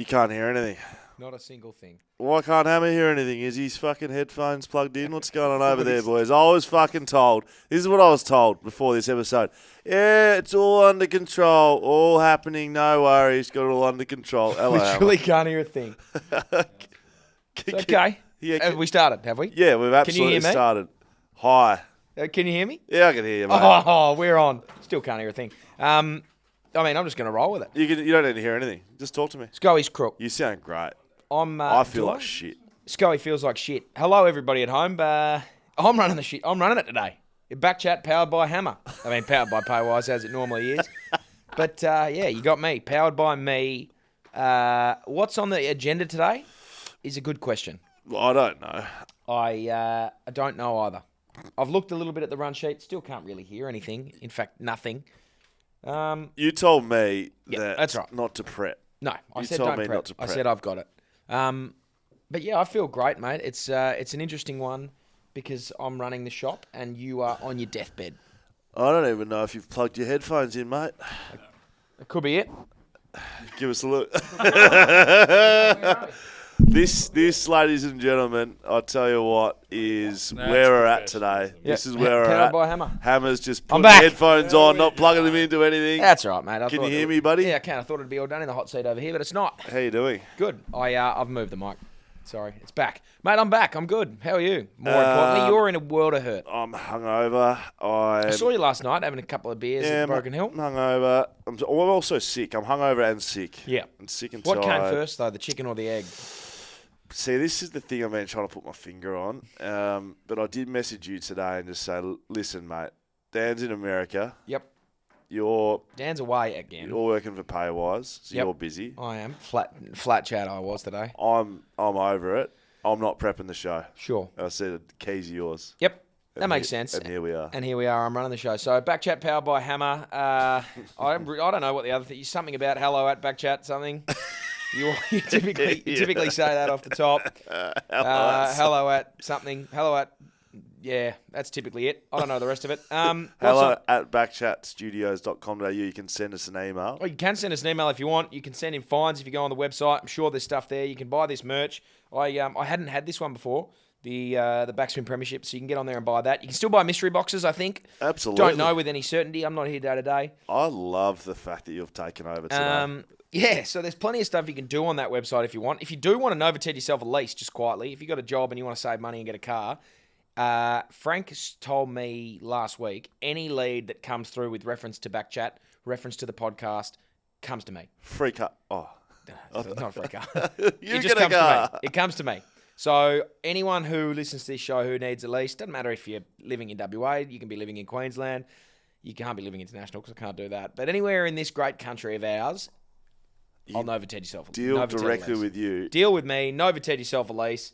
You can't hear anything. Not a single thing. Why can't Hammer hear anything? Is his fucking headphones plugged in? What's going on over there, boys? I was fucking told. This is what I was told before this episode. Yeah, it's all under control. All happening. No worries. Got it all under control. Hello, Literally can't hear a thing. It's okay. Yeah, Have we started, have we? Yeah, we've absolutely Can you hear me? started. Hi. Can you hear me? Yeah, I can hear you, mate. Oh, we're on. Still can't hear a thing. I mean, I'm just going to roll with it. You don't need to hear anything. Just talk to me. Schoey's crook. You sound great. I feel like shit. Schoey feels like shit. Hello, everybody at home. I'm running the shit. I'm running it today. BackChat powered by Hammer. I mean, powered by Paywise as it normally is. But, yeah, you got me. Powered by me. What's on the agenda today is a good question. Well, I don't know. I don't know either. I've looked a little bit at the run sheet. Still can't really hear anything. In fact, nothing. You told me that's right. not to prep. No, I You said told don't me prep. not to I prep. said I've got it. But yeah, I feel great, mate. It's an interesting one because I'm running the shop and you are on your deathbed. I don't even know if you've plugged your headphones in, mate. It could be it. Give us a look. This, ladies and gentlemen, I'll tell you what, is where we're at today. Yeah. This is where we're Powered at. by Hammer. Hammer's just putting back. headphones on, not plugging them into anything. That's right, mate. Can you hear me, buddy? Yeah, I can. I thought it'd be all done in the hot seat over here, but it's not. How you doing? Good. I've moved the mic. Sorry, it's back. Mate, I'm back. I'm good. How are you? More importantly, you're in a world of hurt. I'm hungover. I saw you last night having a couple of beers at Broken Hill. I'm hungover. I'm also sick. I'm hungover and sick. Yeah. I'm sick and What tired. came first, though, the chicken or the egg? See, this is the thing I've been trying to put my finger on. But I did message you today and just say, listen, mate, Dan's in America. Yep. Dan's away again. You're working for Paywise, so Yep. you're busy. I am. Flat chat I was today. I'm over it. I'm not prepping the show. Sure. I said, the keys are yours. Yep. That makes sense. And here we are. I'm running the show. So BackChat powered by Hammer. I don't know what the other thing. Something about hello at BackChat something. You typically say that off the top. Hello at something. Hello at. Yeah, that's typically it. I don't know the rest of it. Hello at backchatstudios.com.au. You can send us an email. Oh, you can send us an email if you want. You can send in fines if you go on the website. I'm sure there's stuff there. You can buy this merch. I hadn't had this one before. The Backspin Premiership, so you can get on there and buy that. You can still buy mystery boxes, I think. Absolutely. Don't know with any certainty. I'm not here day to day. I love the fact that you've taken over today. Yeah, so there's plenty of stuff you can do on that website if you want. If you do want to Novoted yourself a lease, just quietly, if you've got a job and you want to save money and get a car, Frank told me last week, any lead that comes through with reference to BackChat, reference to the podcast, comes to me. Free car. Oh. It's not a free car. You it just get a comes car. to me. It comes to me. So anyone who listens to this show who needs a lease, doesn't matter if you're living in WA, you can be living in Queensland, you can't be living international because I can't do that. But anywhere in this great country of ours, I'll Novoted yourself a lease. Deal directly with you. Deal with me, Novoted yourself a lease.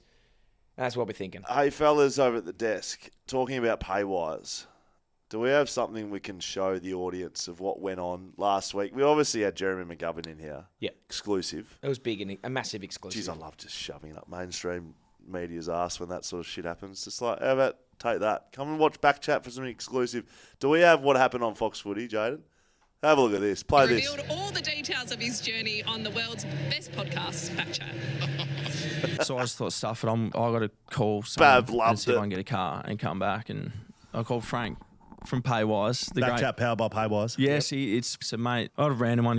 That's what we're thinking. Hey, fellas over at the desk, talking about Paywise, do we have something we can show the audience of what went on last week? We obviously had Jeremy McGovern in here. Yeah. Exclusive. It was big and a massive exclusive. Jeez, I love just shoving it up mainstream media's ass when that sort of shit happens. Just like, how about take that? Come and watch BackChat for some exclusive. Do we have what happened on Fox Footy, Jaiden? Have a look at this. Play this. Revealed all the details of his journey on the world's best podcast, BackChat. So I just thought, stuff it. I got to call someone Bav loved and see if it. I can get a car and come back. And I called Frank from Paywise. The BackChat great. powered by Paywise. Yes, it's so mate. I had a random one.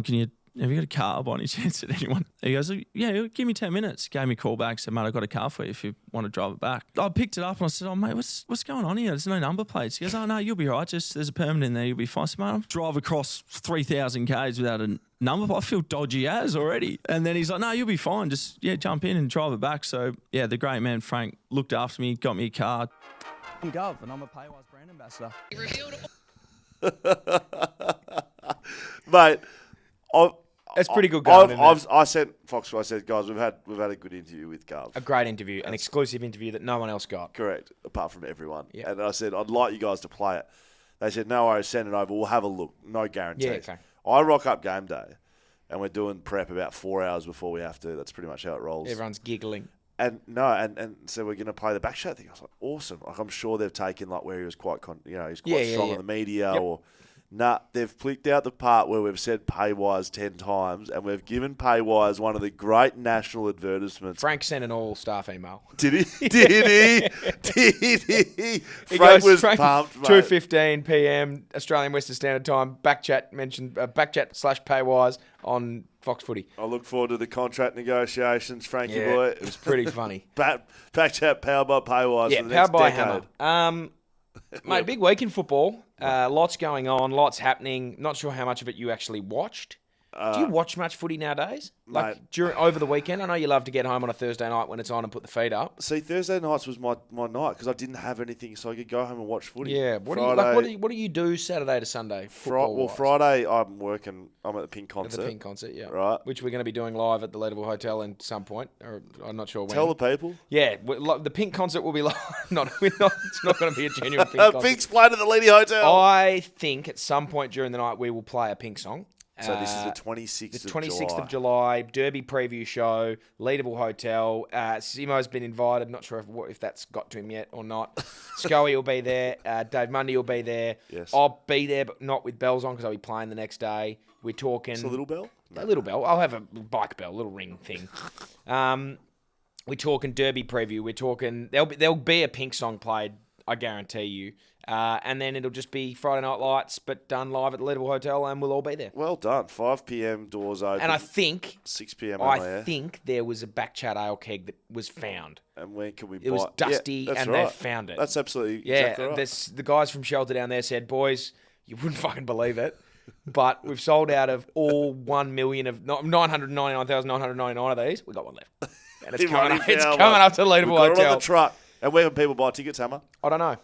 Have you got a car by any chance at anyone? He goes, yeah, give me 10 minutes. Gave me a call back. Said, mate, I've got a car for you if you want to drive it back. I picked it up and I said, oh, mate, what's going on here? There's no number plates. He goes, oh, no, you'll be right. Just there's a permit in there. You'll be fine. So, mate, I'll drive across 3,000 Ks without a number. I feel dodgy as already. And then he's like, no, you'll be fine. Just, jump in and drive it back. So, the great man, Frank, looked after me, got me a car. I'm Gov and I'm a Paywise brand ambassador. He revealed Mate, That's pretty good going, isn't it? I sent Fox, I said, guys, we've had a good interview with Gov. A great interview, an exclusive interview that no one else got. Correct, apart from everyone. Yeah. And I said, I'd like you guys to play it. They said, no worries, send it over. We'll have a look. No guarantees. Yeah, okay. I rock up game day, and we're doing prep about 4 hours before we have to. That's pretty much how it rolls. Everyone's giggling. And so we're going to play the BackChat thing. I was like, awesome. Like, I'm sure they've taken like where he was quite, he's quite strong yeah. on the media, Yep. or Nah, they've clicked out the part where we've said Paywise 10 times, and we've given Paywise one of the great national advertisements. Frank sent an all staff email. Did he? Did he? Did he? Frank was pumped, mate. 2:15 p.m. Australian Western Standard Time. BackChat mentioned BackChat/Paywise on Fox Footy. I look forward to the contract negotiations, Frankie Yeah, boy. it was pretty funny. BackChat powered by Paywise Yeah, for the powered next by decade. Hammer. Mate, big week in football. Lots going on, lots happening. Not sure how much of it you actually watched. Do you watch much footy nowadays? Like over the weekend? I know you love to get home on a Thursday night when it's on and put the feet up. See, Thursday nights was my night because I didn't have anything, so I could go home and watch footy. Yeah. What do you do Saturday to Sunday? Friday I'm working. I'm at the Pink At concert. the Pink concert, yeah. Right. Which we're going to be doing live at the Leadville Hotel at some point. Or I'm not sure when. Tell the people. Yeah, the Pink concert will be live. It's not going to be a genuine Pink concert. Pink's playing at the Lady Hotel. I think at some point during the night we will play a Pink song. So this is the 26th The of 26th July. of July, Derby preview show, Leadable Hotel. Simo's been invited. Not sure if that's got to him yet or not. Schoey will be there. Dave Mundy will be there. Yes. I'll be there, but not with bells on because I'll be playing the next day. We're talking... It's a little bell? A little bell. I'll have a bike bell, little ring thing. We're talking Derby preview. We're talking... There'll be a Pink song played, I guarantee you. And then it'll just be Friday Night Lights, but done live at the Leadable Hotel, and we'll all be there. Well done. 5 p.m. doors open. And I think 6 p.m. on air. I think there was a BackChat ale keg that was found. And when can we buy It was dusty, that's and right. they found it. That's absolutely Yeah, exactly right. the guys from Shelter down there said, boys, you wouldn't fucking believe it, but we've sold out of all 999,999 of these. We got one left. And it's coming up to the Leadable We've got it Hotel. on the truck. And where can people buy tickets, Hammer? I don't know.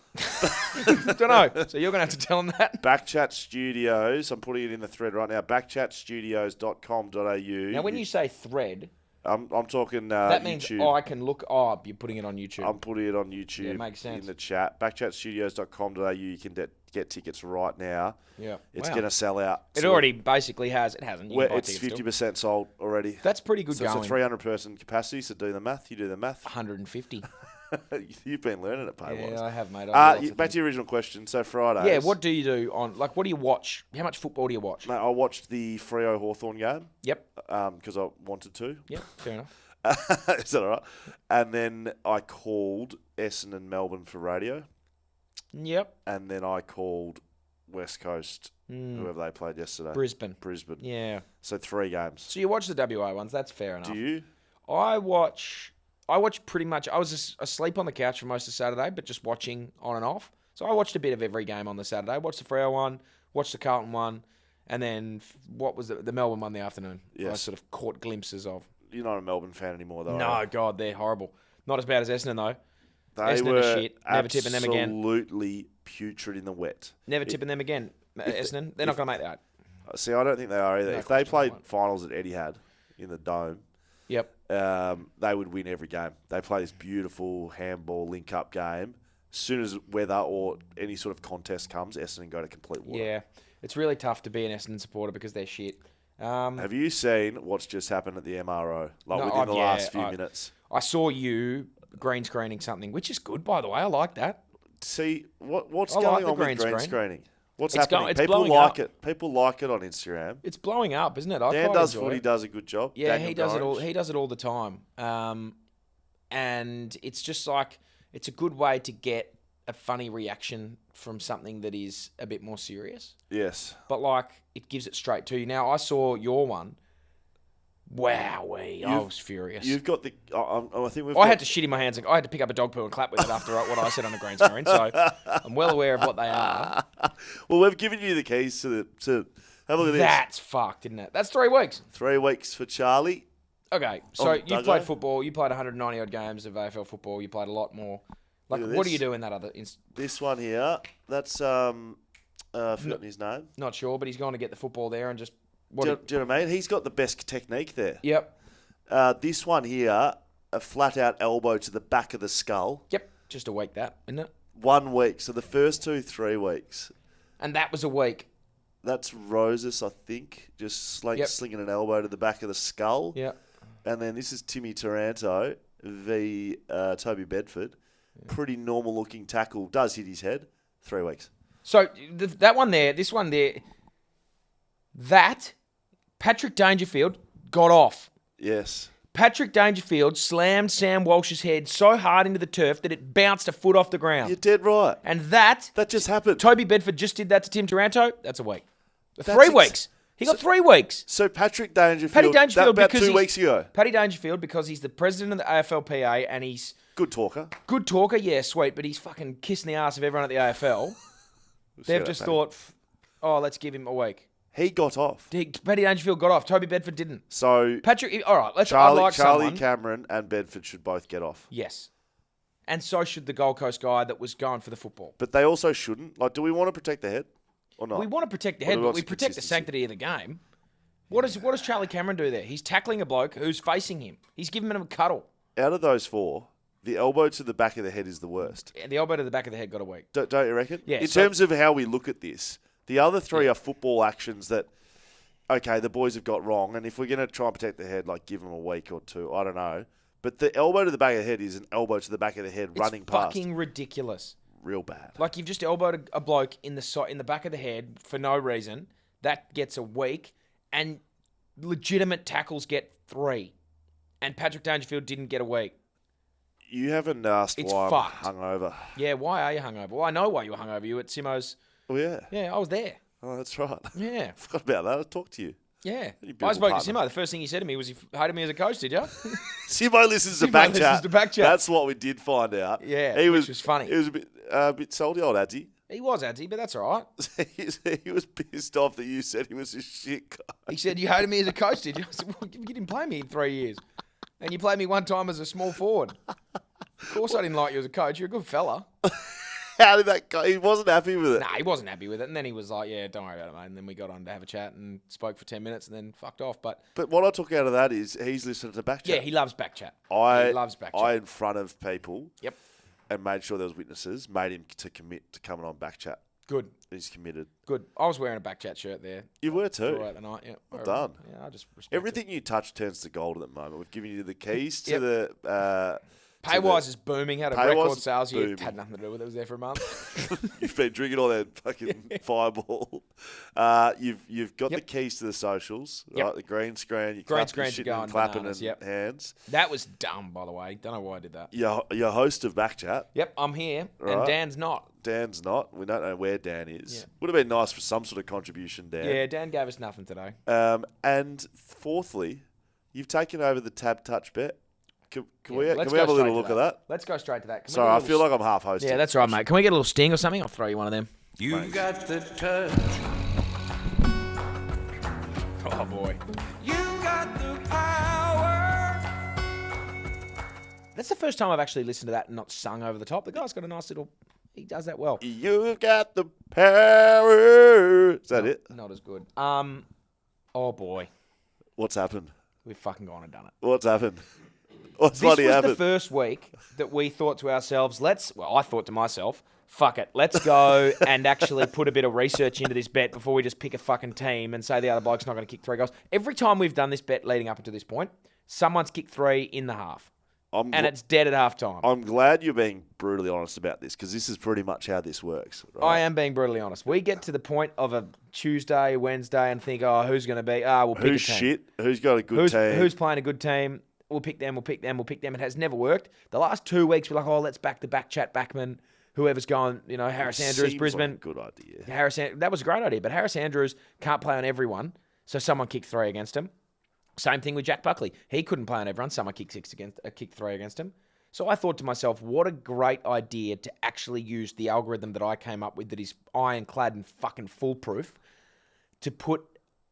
Don't know. So you're going to have to tell them that. BackChat Studios. I'm putting it in the thread right now. backchatstudios.com.au. Now, when you say thread, I'm talking that means YouTube. I can look. Oh, you're putting it on YouTube. I'm putting it on YouTube. Yeah, makes sense. In the chat. Backchatstudios.com.au. You can get tickets right now. Yeah. It's Wow. going to sell out. It already basically has. It hasn't. You can buy It's tickets 50% sold already. That's pretty good So going. it's a 300-person capacity, so do the math. You do the math. 150. You've been learning at Paywise. Yeah, I have, mate. Back to your original question. So Fridays. Yeah, what do you do on, what do you watch? How much football do you watch? Mate, I watched the Freo Hawthorn game. Yep. Because I wanted to. Yep, fair enough. Is that all right? And then I called Essendon Melbourne for radio. Yep. And then I called West Coast, whoever they played yesterday. Brisbane. Yeah. Yeah. So 3 games. So you watch the WA ones. That's fair enough. Do you? I watch pretty much. I was just asleep on the couch for most of Saturday, but just watching on and off. So I watched a bit of every game on the Saturday. Watched the Freo one, watched the Carlton one, and then what was the Melbourne one in the afternoon? Yes. I sort of caught glimpses of. You're not a Melbourne fan anymore, though. No, God, they're horrible. Not as bad as Essendon, though. They Essendon were are shit. Never tipping them again. absolutely putrid in the wet. Never tipping them again. Essendon, they're not going to make that. See, I don't think they are either. No If they question played they won't. finals at Etihad in the Dome, Yep. they would win every game. They play this beautiful handball link-up game. As soon as weather or any sort of contest comes, Essendon go to complete water. Yeah. It's really tough to be an Essendon supporter because they're shit. Have you seen what's just happened at the MRO? No, Within the last few minutes. I saw you green screening something, which is good, by the way. I like that. See, what's I like going the on with green green screen. screening? What's It's happening? it's People blowing like up. it. People like it on Instagram. It's blowing up, isn't it? I Dan quite does enjoy footy, it. does a good job. Yeah, Daniel he does it all. Gorringe. He does it all the time. And it's just like it's a good way to get a funny reaction from something that is a bit more serious. Yes. But like it gives it straight to you. Now I saw your one. Wowee! I was furious. You've got the. I think we've. I had to shit in my hands. I had to pick up a dog poo and clap with it after what I said on the green screen. So I'm well aware of what they are. Well, we've given you the keys to have a look at this. That's fucked, isn't it? That's 3 weeks. 3 weeks for Charlie. Okay, so On you Duggo? played football. You played 190 odd games of AFL football. You played a lot more. Like, Look at what do this. you do in that other? This one here. That's forgotten his name. Not sure, but he's going to get the football there and just. Do you know what I mean? He's got the best technique there. Yep. This one here, a flat out elbow to the back of the skull. Yep. Just a week, that isn't it? 1 week. So the first 3 weeks. And that was a week. That's Roses, I think, just slinging an elbow to the back of the skull. Yep. And then this is Timmy Taranto v Toby Bedford. Pretty normal looking tackle. Does hit his head. 3 weeks. So that one there, this one there, that Patrick Dangerfield got off. Yes. Patrick Dangerfield slammed Sam Walsh's head so hard into the turf that it bounced a foot off the ground. You're dead right. And that just happened. Toby Bedford just did that to Tim Taranto. That's a week. 3 weeks. He got 3 weeks. So Patrick Dangerfield, about because 2 weeks ago. Paddy Dangerfield, because he's the president of the AFLPA and he's... Good talker. Good talker, yeah, sweet, but he's fucking kissing the ass of everyone at the AFL. They've just thought, let's give him a week. He got off. Paddy Dangerfield got off. Toby Bedford didn't. So Patrick, all right, Charlie Cameron and Bedford should both get off. Yes. And so should the Gold Coast guy that was going for the football. But they also shouldn't. Like, do we want to protect the head or not? We want to protect the head, but we protect the sanctity of the game. What does Charlie Cameron do there? He's tackling a bloke who's facing him. He's giving him a cuddle. Out of those 4, the elbow to the back of the head is the worst. And the elbow to the back of the head got a week. Don't you reckon? Yeah. In terms of how we look at this, the other 3 are football actions that, okay, the boys have got wrong. And if we're going to try and protect the head, like give them a week or 2, I don't know. But the elbow to the back of the head is an elbow to the back of the head running past. It's fucking ridiculous. Real bad. Like you've just elbowed a bloke in the back of the head for no reason. That gets a week, and legitimate tackles get 3. And Patrick Dangerfield didn't get a week. You haven't asked why fucked. I'm hungover. Yeah, why are you hungover? Well, I know why you were hungover. You were at Simo's. Oh, yeah. Yeah, I was there. Oh, that's right. Yeah. I forgot about that. I talked to you. Yeah. You I spoke partner. to Simo. The first thing he said to me was, "You hated me as a coach, did you?" Simo listens to Simo BackChat. listens to BackChat. That's what we did find out. Yeah, which was funny. He was a bit salty, old Adzi. He was Adsy, but that's all right. He was pissed off that you said he was a shit guy. He said, "You hated me as a coach, did you?" I said, "Well, you didn't play me in 3 years. And you played me one time as a small forward. Of course I didn't like you as a coach. You're a good fella." How did that go? He wasn't happy with it. Nah, he wasn't happy with it. And then he was like, "Yeah, don't worry about it, mate." And then we got on to have a chat and spoke for 10 minutes and then fucked off. But what I took out of that is he's listening to BackChat. yeah, he loves BackChat. He loves BackChat. I, in front of people, Yep. and made sure there was witnesses, made him to commit to coming on BackChat. Good. He's committed. Good. I was wearing a BackChat shirt there. You were too. Throughout the night, yeah. Well done. Yeah, I just respect Everything you touch turns to gold at the moment. We've given you the keys to Yep. the... Paywise is booming. Had a Paywise record is sales year. booming. Had nothing to do with it. It was there for a month. You've been drinking all that fucking fireball. You've got the keys to the socials, right? Yep. The green screen. You Green clap, screens you're are shitting going and clapping bananas, and yep. hands. That was dumb, by the way. Don't know why I did that. You're host of BackChat. Yep, I'm here, Right. and Dan's not. Dan's not. We don't know where Dan is. Yeah. Would have been nice for some sort of contribution, Dan. Yeah, Dan gave us nothing today. And fourthly, you've taken over the TABtouch bet. Can we Let's have go a little straight look to at that? Let's go straight to that. Can we Sorry, get a I little feel like I'm half hosting. Yeah, that's right, mate. Can we get a little sting or something? I'll throw you one of them. You got the touch. Oh, boy. You got the power. That's the first time I've actually listened to that and not sung over the top. The guy's got a nice little... He does that well. You've got the power. Is that it? Not as good. Oh, boy. What's happened? We've fucking gone and done it. What's happened? What's This was bloody happened? the first week that we thought to ourselves, I thought to myself, fuck it, let's go and actually put a bit of research into this bet before we just pick a fucking team and say the other bloke's not going to kick 3 goals. Every time we've done this bet leading up until this point, someone's kicked 3 in the half. And it's dead at half time. I'm glad you're being brutally honest about this because this is pretty much how this works. Right? I am being brutally honest. We get to the point of a Tuesday, Wednesday and think, who's going to be? We'll pick Who's a team. shit? Who's got a good team? Who's playing a good team? We'll pick them, we'll pick them, we'll pick them. It has never worked. The last 2 weeks, we're like, let's back the BackChat, Backman, whoever's going, Harris Andrews, Seems Brisbane. Like a good idea. That was a great idea, but Harris Andrews can't play on everyone, so someone kicked 3 against him. Same thing with Jack Buckley. He couldn't play on everyone, someone kicked 3 against him. So I thought to myself, what a great idea to actually use the algorithm that I came up with that is ironclad and fucking foolproof to put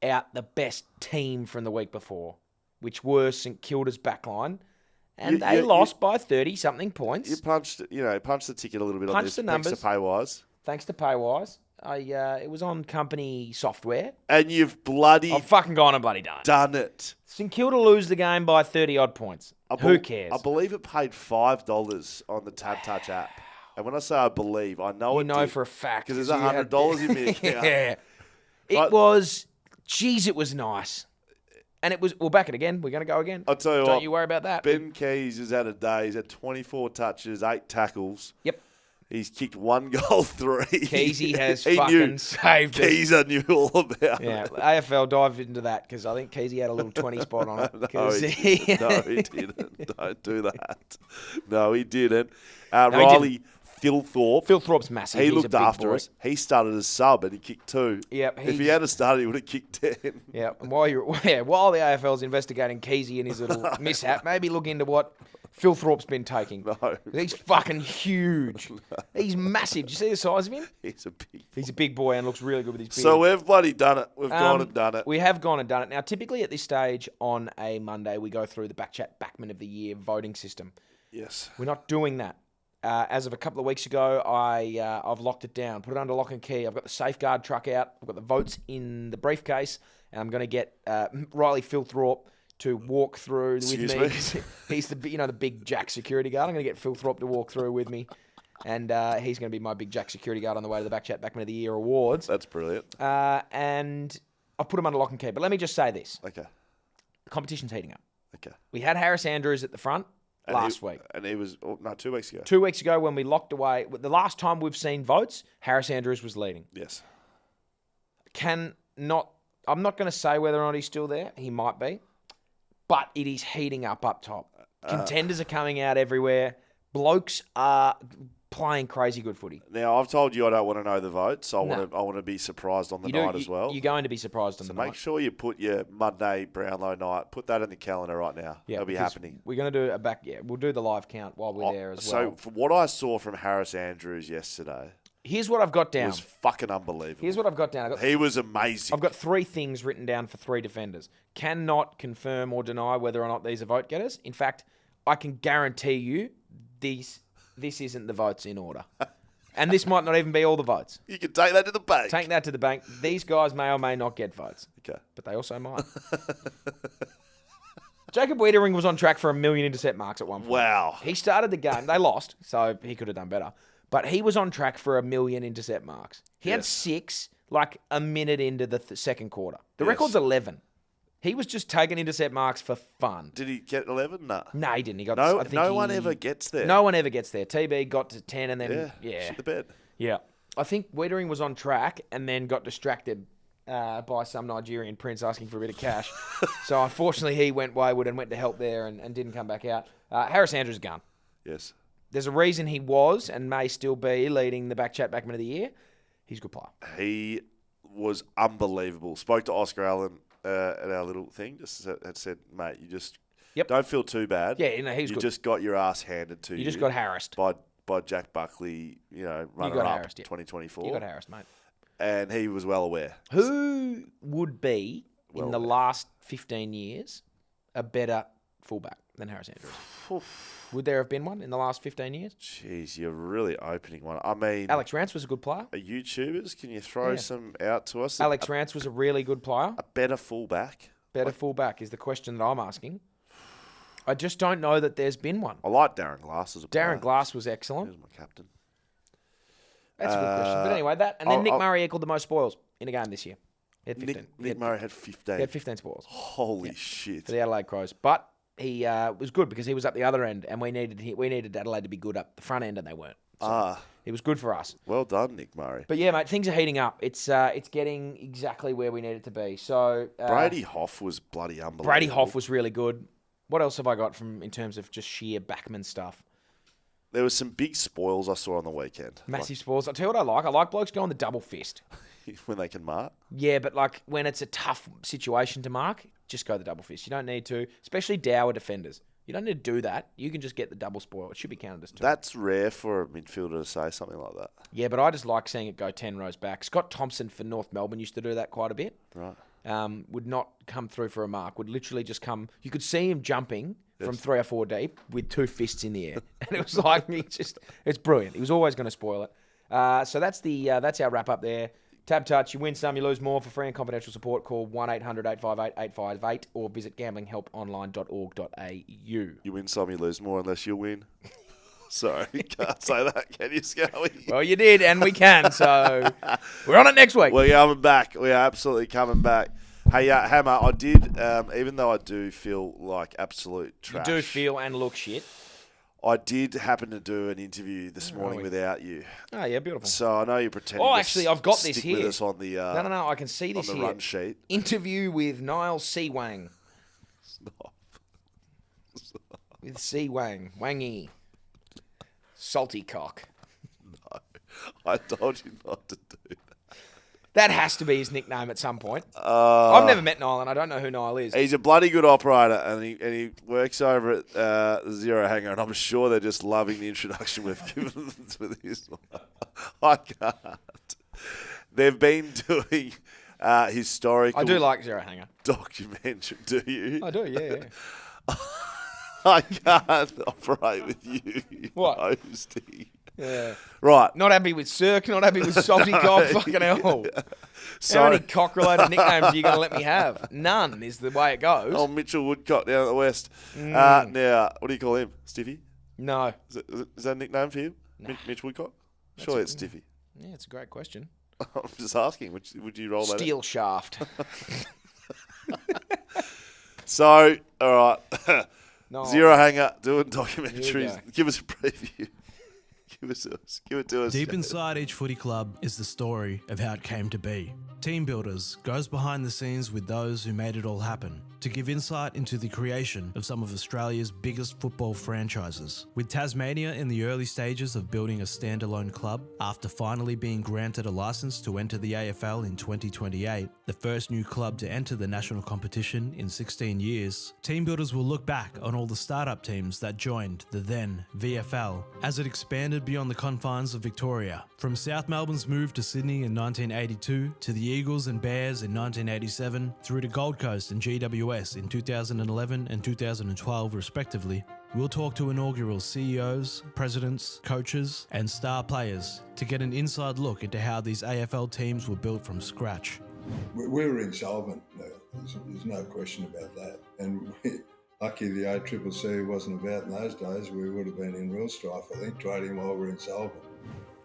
out the best team from the week before, which were St Kilda's backline. And they lost by 30-something points. You punched the ticket a little bit on this. the numbers. Thanks to Paywise. Thanks to Paywise. It was on company software. And you've bloody I've fucking gone and bloody done it. St Kilda lose the game by 30-odd points. Who cares? I believe it paid $5 on the TABtouch app. And when I say I believe, I know You know for a fact. because there's $100 in my account. Yeah. It was nice. And we'll back it again. We're going to go again. I'll tell you Don't what. you worry about that. Ben Keys has had a day. He's had 24 touches, 8 tackles. Yep. He's kicked 1 goal 3. Keezy has He fucking knew. saved it. Keezer knew all about Yeah, it. AFL dived into that because I think Keezy had a little 20 spot on it. No, 'cause he didn't. Don't do that. No, he didn't. he Riley Philthorpe. Phil Thorpe's massive. He He's a looked big after boy. us. He started as sub and he kicked 2. Yep, If he he's- had started, he would have kicked 10. Yeah, and while the AFL's investigating Keezy and his little mishap, maybe look into what Phil Thorpe's been taking. No. He's fucking huge. He's massive. Do you see the size of him? He's a big. He's a big boy and looks really good with his beard. So we've bloody done it. We've gone and done it. We have gone and done it. Now, typically at this stage on a Monday, we go through the BackChat Backman of the Year voting system. Yes. We're not doing that. As of a couple of weeks ago, I've locked it down, put it under lock and key. I've got the safeguard truck out. I've got the votes in the briefcase, and I'm going to get Riley Philthorpe to walk through with Excuse me. me? 'Cause he's the big Jack security guard. I'm going to get Philthorpe to walk through with me, and he's going to be my big Jack security guard on the way to the BackChat Backman of the Year awards. That's brilliant. And I've put him under lock and key. But let me just say this: Okay. the competition's heating up. Okay. We had Harris Andrews at the front last week. And he was, 2 weeks ago. 2 weeks ago when we locked away, the last time we've seen votes, Harris Andrews was leading. Yes. I'm not going to say whether or not he's still there. He might be. But it is heating up top. Contenders are coming out everywhere. Blokes are playing crazy good footy. Now, I've told you I don't want to know the votes. I want to be surprised on the night as well. You're going to be surprised on So the make night. sure you put your Monday Brownlow night, put that in the calendar right now. Yeah, It'll be because happening. We're going to do we'll do the live count while we're there as well. So, from what I saw from Harris Andrews yesterday, Here's what I've got it down. was fucking unbelievable. Here's what I've got down. He was amazing. I've got 3 things written down for 3 defenders. Cannot confirm or deny whether or not these are vote getters. In fact, I can guarantee you this isn't the votes in order. And this might not even be all the votes. You can take that to the bank. Take that to the bank. These guys may or may not get votes, Okay. but they also might. Jacob Wiedering was on track for 1 million intercept marks at one point. Wow. He started the game. They lost, so he could have done better. But he was on track for 1 million intercept marks. He had Yes. 6, like a minute into the second quarter. The Yes. record's 11. He was just taking intercept marks for fun. Did he get 11? No. No, he didn't. He got. No, I think no one he- ever gets there. No one ever gets there. TB got to 10 and then Yeah. Shit the bed. yeah. I think Wiedering was on track and then got distracted by some Nigerian prince asking for a bit of cash. So unfortunately, he went wayward and went to help there and didn't come back out. Harris Andrews gone. Yes. There's a reason he was and may still be leading the BackChat Backman of the Year. He's a good player. He was unbelievable. Spoke to Oscar Allen at our little thing. Just had said, mate, you just don't feel too bad. Yeah, you know, he's you good. just got your ass handed to you. You just got harassed. by Jack Buckley, runner up harassed, yeah. 2024. You got harassed, mate. And he was well aware. Who would be, Well, in the last 15 years, a better fullback than Harris Andrews? Would there have been one in the last 15 years? Jeez, you're really opening one. I mean, Alex Rance was a good player. YouTubers, can you throw some out to us? Alex Rance was a really good player. A better fullback. Better fullback is the question that I'm asking. I just don't know that there's been one. I like Darren Glass as a player. Darren Glass was He excellent. was my captain. That's a good question. But anyway, and then Nick I'll- Murray equalled the most spoils in a game this year. He had 15. Nick Murray had 15. He had 15 spoils Holy shit. for the Adelaide Crows. But he was good because he was up the other end, and we needed Adelaide to be good up the front end, and they weren't. So it was good for us. Well done, Nick Murray. But yeah, mate, things are heating up. It's getting exactly where we need it to be. So Brady Hoff was bloody unbelievable. Brady Hoff was really good. What else have I got in terms of just sheer backman stuff? There was some big spoils I saw on the weekend. Massive spoils. I'll tell you what I like. I like blokes going the double fist. Like, when they can mark. Yeah, but like when it's a tough situation to mark, just go the double fist. You don't need to, especially dour defenders. You don't need to do that. You can just get the double spoil. It should be counted as 2. That's rare for a midfielder to say something like that. Yeah, but I just like seeing it go 10 rows back. Scott Thompson for North Melbourne used to do that quite a bit. Right. Would not come through for a mark. Would literally just come. You could see him jumping from 3 or 4 deep with 2 fists in the air, and it was like it's brilliant. He was always going to spoil it. So that's our wrap up there. TABtouch, you win some, you lose more. For free and confidential support, call 1-800-858-858 or visit gamblinghelponline.org.au. You win some, you lose more unless you win. Sorry, can't say that, can you, Schoey? Well, you did, and we can, so we're on it next week. We're coming back. We are absolutely coming back. Hey, Hammer, I did, even though I do feel like absolute you trash. do feel and look shit. I did happen to do an interview this morning without you. Oh, yeah, beautiful. So I know you're pretending Oh, to actually, I've got this stick here. with us on the, No, I can see this on the here. run sheet. Interview with Nile Seang. With Seang. Wangy. Salty cock. No, I told you not to do that. That has to be his nickname at some point. I've never met Nile, and I don't know who Nile is. He's a bloody good operator, and he works over at the Zero Hangar, and I'm sure they're just loving the introduction we've given them to this one. I can't. They've been doing historical... I do like Zero Hanger. ...documentary, do you? I do, yeah. I can't operate with you. What? Hosty. Yeah. Right. Not happy with Cirque, not happy with Salty Cock, fucking hell. So, How many cock-related nicknames are you going to let me have? None is the way it goes. Oh, Mitchell Woodcock down at the West. Now, what do you call him? Stiffy? No. Is that a nickname for him? Nah. Mitch Woodcock? Surely it's Stiffy. Yeah, it's a great question. I'm just asking. Would you roll that Steel shaft. So, all right. No. Zero Hanger doing Here we documentaries. go. Give us a preview. Give it to us. Deep inside each footy club is the story of how it came to be. Team Builders goes behind the scenes with those who made it all happen to give insight into the creation of some of Australia's biggest football franchises. With Tasmania in the early stages of building a standalone club, after finally being granted a license to enter the AFL in 2028, the first new club to enter the national competition in 16 years, Team Builders will look back on all the startup teams that joined the then VFL as it expanded beyond the confines of Victoria. From South Melbourne's move to Sydney in 1982 to the Eagles and Bears in 1987 through to Gold Coast and GWS in 2011 and 2012 respectively, we'll talk to inaugural CEOs, presidents, coaches and star players to get an inside look into how these AFL teams were built from scratch. We were insolvent, there's no question about that. And lucky the ACCC wasn't about in those days. We would have been in real strife, I think, trading while we're insolvent.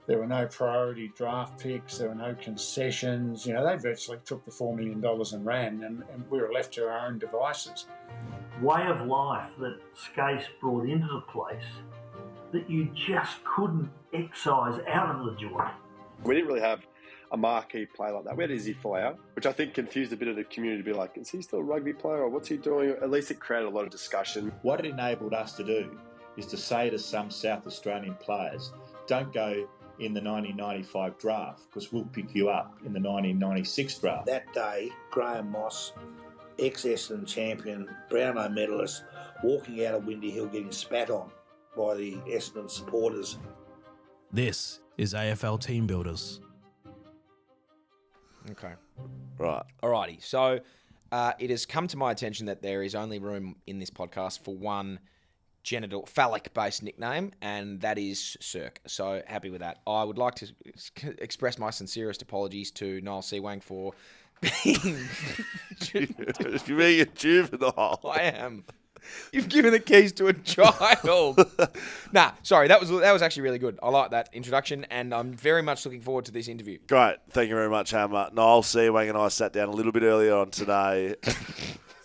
There were no priority draft picks, there were no concessions. You know, they virtually took the $4 million and ran, and we were left to our own devices. Way of life that Skase brought into the place that you just couldn't excise out of the joint. We didn't really have a marquee player like that. We had Izzy Folau, which I think confused a bit of the community to be like, is he still a rugby player or what's he doing? At least it created a lot of discussion. What it enabled us to do is to say to some South Australian players, don't go in the 1995 draft because we'll pick you up in the 1996 draft. That day, Graham Moss, ex-Essendon champion, Brownlow medalist, walking out of Windy Hill getting spat on by the Essendon supporters. This is AFL Team Builders. Okay. Right. Alrighty. So it has come to my attention that there is only room in this podcast for one phallic-based nickname, and that is Cirque. So happy with that. I would like to express my sincerest apologies to Nile Seang for being... You're being a juvenile. I am. You've given the keys to a child. Nah, sorry. That was actually really good. I like that introduction, and I'm very much looking forward to this interview. Great. Thank you very much, Hammer. Nile Seang and I sat down a little bit earlier on today.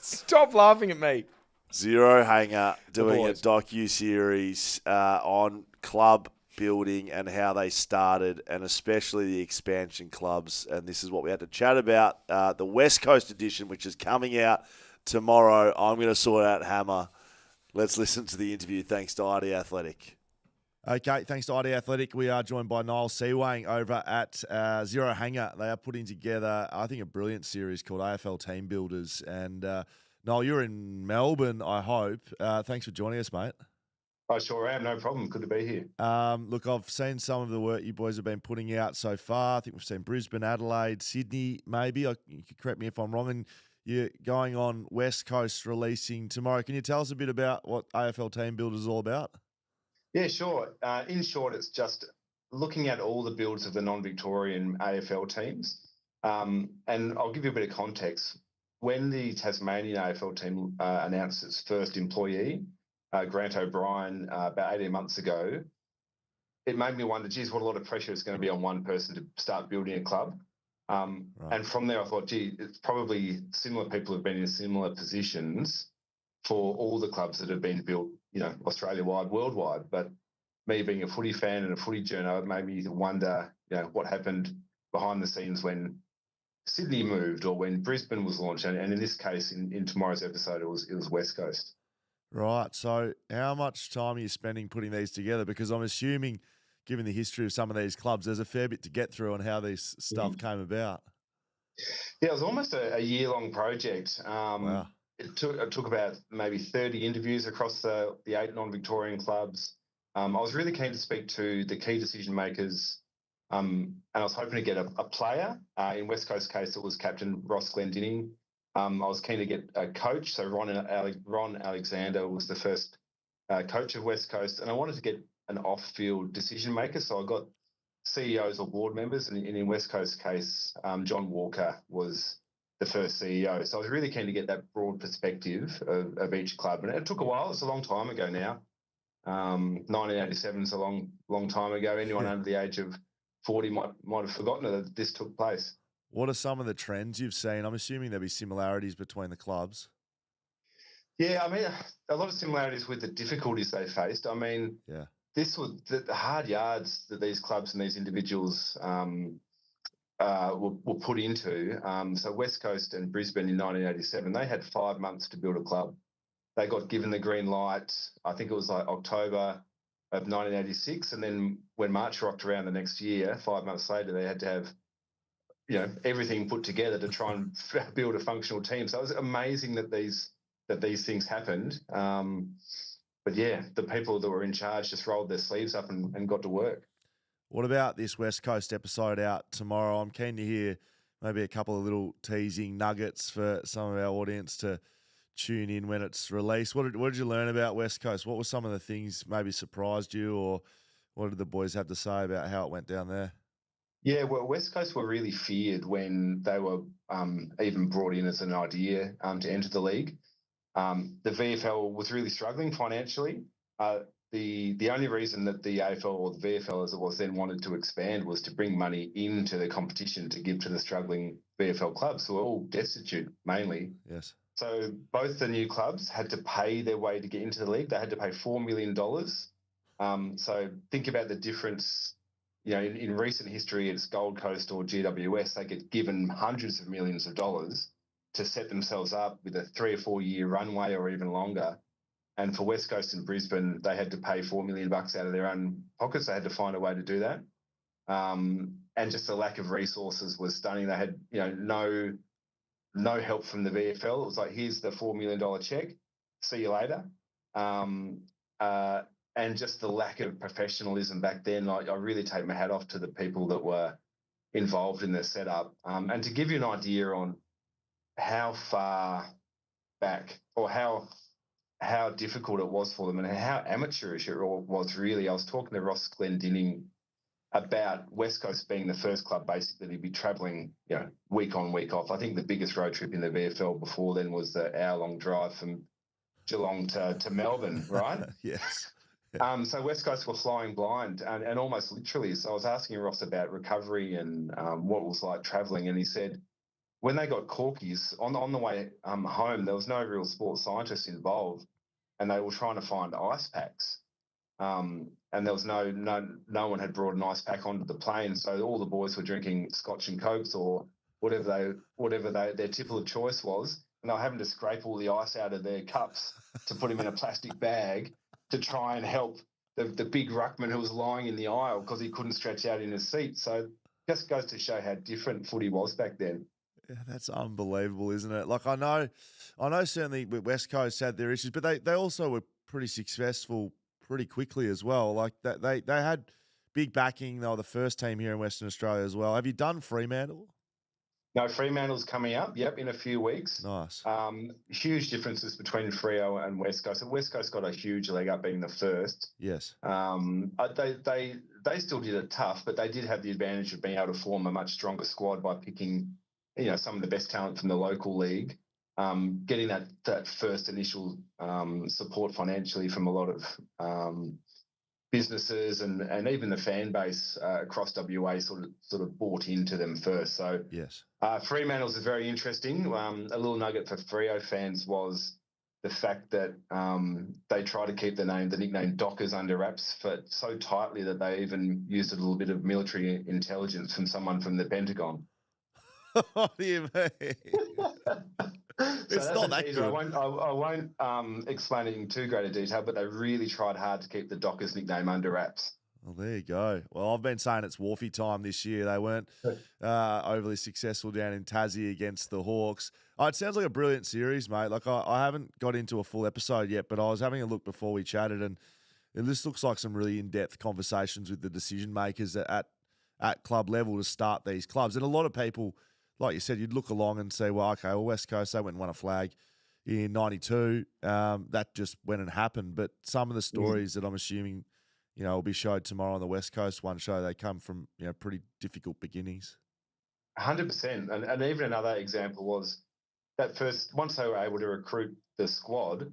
Stop laughing at me. Zero Hanger doing a docu-series on club building and how they started, and especially the expansion clubs. And this is what we had to chat about. The West Coast edition, which is coming out tomorrow. I'm going to sort out Hammer. Let's listen to the interview. Thanks to ID Athletic. Okay, thanks to ID Athletic. We are joined by Nile Seang over at Zero Hanger. They are putting together, I think, a brilliant series called AFL Team Builders. And Noel, you're in Melbourne, I hope. Thanks for joining us, mate. I sure am. No problem. Good to be here. Look, I've seen some of the work you boys have been putting out so far. I think we've seen Brisbane, Adelaide, Sydney, maybe. You could correct me if I'm wrong. And you're going on West Coast releasing tomorrow. Can you tell us a bit about what AFL Team Builders is all about? Yeah, sure. In short, it's just looking at all the builds of the non-Victorian AFL teams. And I'll give you a bit of context. When the Tasmanian AFL team announced its first employee, Grant O'Brien, about 18 months ago, it made me wonder, geez, what a lot of pressure is going to be on one person to start building a club. Right. And from there, I thought, gee, it's probably similar people have been in similar positions for all the clubs that have been built Australia-wide, worldwide. But me being a footy fan and a footy journo, it made me wonder, what happened behind the scenes when Sydney moved or when Brisbane was launched. And in this case, in tomorrow's episode, it was West Coast. Right. So how much time are you spending putting these together? Because I'm assuming, given the history of some of these clubs, there's a fair bit to get through on how this stuff came about. Yeah, it was almost a year-long project. Wow. It took about maybe 30 interviews across the 8 non-Victorian clubs. I was really keen to speak to the key decision makers, and I was hoping to get a player. In West Coast case, it was Captain Ross Glendinning. I was keen to get a coach. So Ron Alexander was the first coach of West Coast, and I wanted to get an off-field decision maker. So I got CEOs or board members, and in West Coast case, John Walker was the first CEO. So I was really keen to get that broad perspective of each club, and it took a while. It's a long time ago now. 1987 is a long time ago. Anyone under the age of 40 might have forgotten that this took place. What are some of the trends you've seen? I'm assuming there'll be similarities between the clubs. Yeah, I mean, a lot of similarities with the difficulties they faced. I mean, this was the hard yards that these clubs and these individuals were put into. So West Coast and Brisbane in 1987, they had 5 months to build a club. They got given the green light, I think it was like October of 1986. And then when March rocked around the next year, 5 months later, they had to have, everything put together to try and build a functional team. So it was amazing that these things happened. But yeah, the people that were in charge just rolled their sleeves up and got to work. What about this West Coast episode out tomorrow? I'm keen to hear maybe a couple of little teasing nuggets for some of our audience to tune in when it's released. What did you learn about West Coast? What were some of the things maybe surprised you, or what did the boys have to say about how it went down there? Yeah, well, West Coast were really feared when they were even brought in as an idea to enter the league. The VFL was really struggling financially. The only reason that the AFL or the VFL, as it was then, wanted to expand was to bring money into the competition to give to the struggling VFL clubs, who were all destitute mainly. Yes. So both the new clubs had to pay their way to get into the league. They had to pay $4 million. So think about the difference. In recent history, it's Gold Coast or GWS. They get given hundreds of millions of dollars to set themselves up with a 3 or 4 year runway or even longer. And for West Coast and Brisbane, they had to pay $4 million out of their own pockets. They had to find a way to do that. And just the lack of resources was stunning. They had, no help from the VFL. It was like, here's the $4 million check. See you later. And just the lack of professionalism back then. I really take my hat off to the people that were involved in the setup. And to give you an idea on how far back or how difficult it was for them and how amateurish it was really. I was talking to Ross Glendinning about West Coast being the first club basically to be travelling, week on, week off. I think the biggest road trip in the VFL before then was the hour-long drive from Geelong to Melbourne, right? Yes. So West Coast were flying blind and almost literally. So I was asking Ross about recovery and what it was like travelling, and he said when they got corkies on the way home, there was no real sports scientists involved, and they were trying to find ice packs. And there was no one had brought an ice pack onto the plane, so all the boys were drinking Scotch and Cokes or whatever their tipple of choice was, and they were having to scrape all the ice out of their cups to put them in a plastic bag to try and help the big ruckman who was lying in the aisle because he couldn't stretch out in his seat. So it just goes to show how different footy was back then. Yeah, that's unbelievable, isn't it? Like I know certainly West Coast had their issues, but they also were pretty successful pretty quickly as well. Like they had big backing. They were the first team here in Western Australia as well. Have you done Fremantle? No, Fremantle's coming up, in a few weeks. Nice. Huge differences between Freo and West Coast. And West Coast got a huge leg up being the first. Yes. They still did it tough, but they did have the advantage of being able to form a much stronger squad by picking, some of the best talent from the local league, getting that first initial support financially from a lot of businesses and even the fan base across WA sort of bought into them first. So yes, Fremantle's is very interesting. A little nugget for Freo fans was the fact that they try to keep the nickname Dockers under wraps for so tightly that they even used a little bit of military intelligence from someone from the Pentagon. What do you mean? It's not that good. I won't explain it in too great a detail, but they really tried hard to keep the Dockers nickname under wraps. Well, there you go. Well, I've been saying it's Wharfie time this year. They weren't overly successful down in Tassie against the Hawks. Oh, it sounds like a brilliant series, mate. Like I haven't got into a full episode yet, but I was having a look before we chatted, and this looks like some really in-depth conversations with the decision makers at club level to start these clubs. And a lot of people, like you said, you'd look along and say, well, okay, well, West Coast, they went and won a flag in 92. That just went and happened. But some of the stories that I'm assuming, will be showed tomorrow on the West Coast One Show, they come from, pretty difficult beginnings. 100%. And even another example was that once they were able to recruit the squad,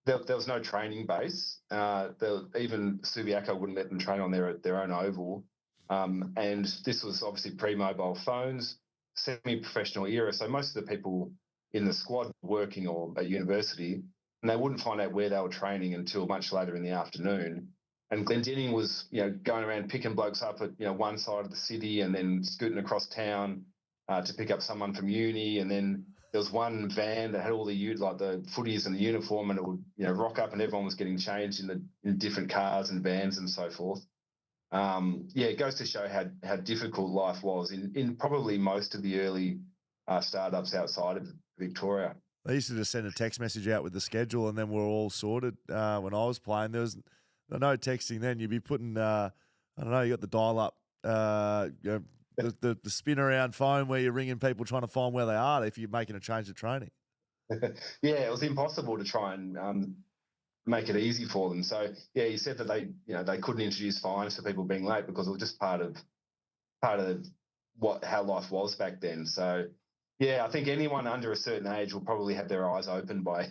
there was no training base. Even Subiaco wouldn't let them train on their own oval. And this was obviously pre-mobile phones, semi-professional era. So most of the people in the squad working or at university, and they wouldn't find out where they were training until much later in the afternoon. And Glendinning was, going around picking blokes up at, one side of the city and then scooting across town to pick up someone from uni. And then there was one van that had all the footies and the uniform, and it would, rock up and everyone was getting changed in different cars and vans and so forth. It goes to show how difficult life was in probably most of the early startups outside of Victoria. They used to just send a text message out with the schedule, and then we're all sorted. When I was playing, there was no texting then. You'd be putting, you got the dial-up, the spin around phone where you're ringing people trying to find where they are if you're making a change to training. Yeah, it was impossible to try and make it easy for them. So yeah, he said that they couldn't introduce fines for people being late because it was just part of how life was back then. So yeah, I think anyone under a certain age will probably have their eyes opened by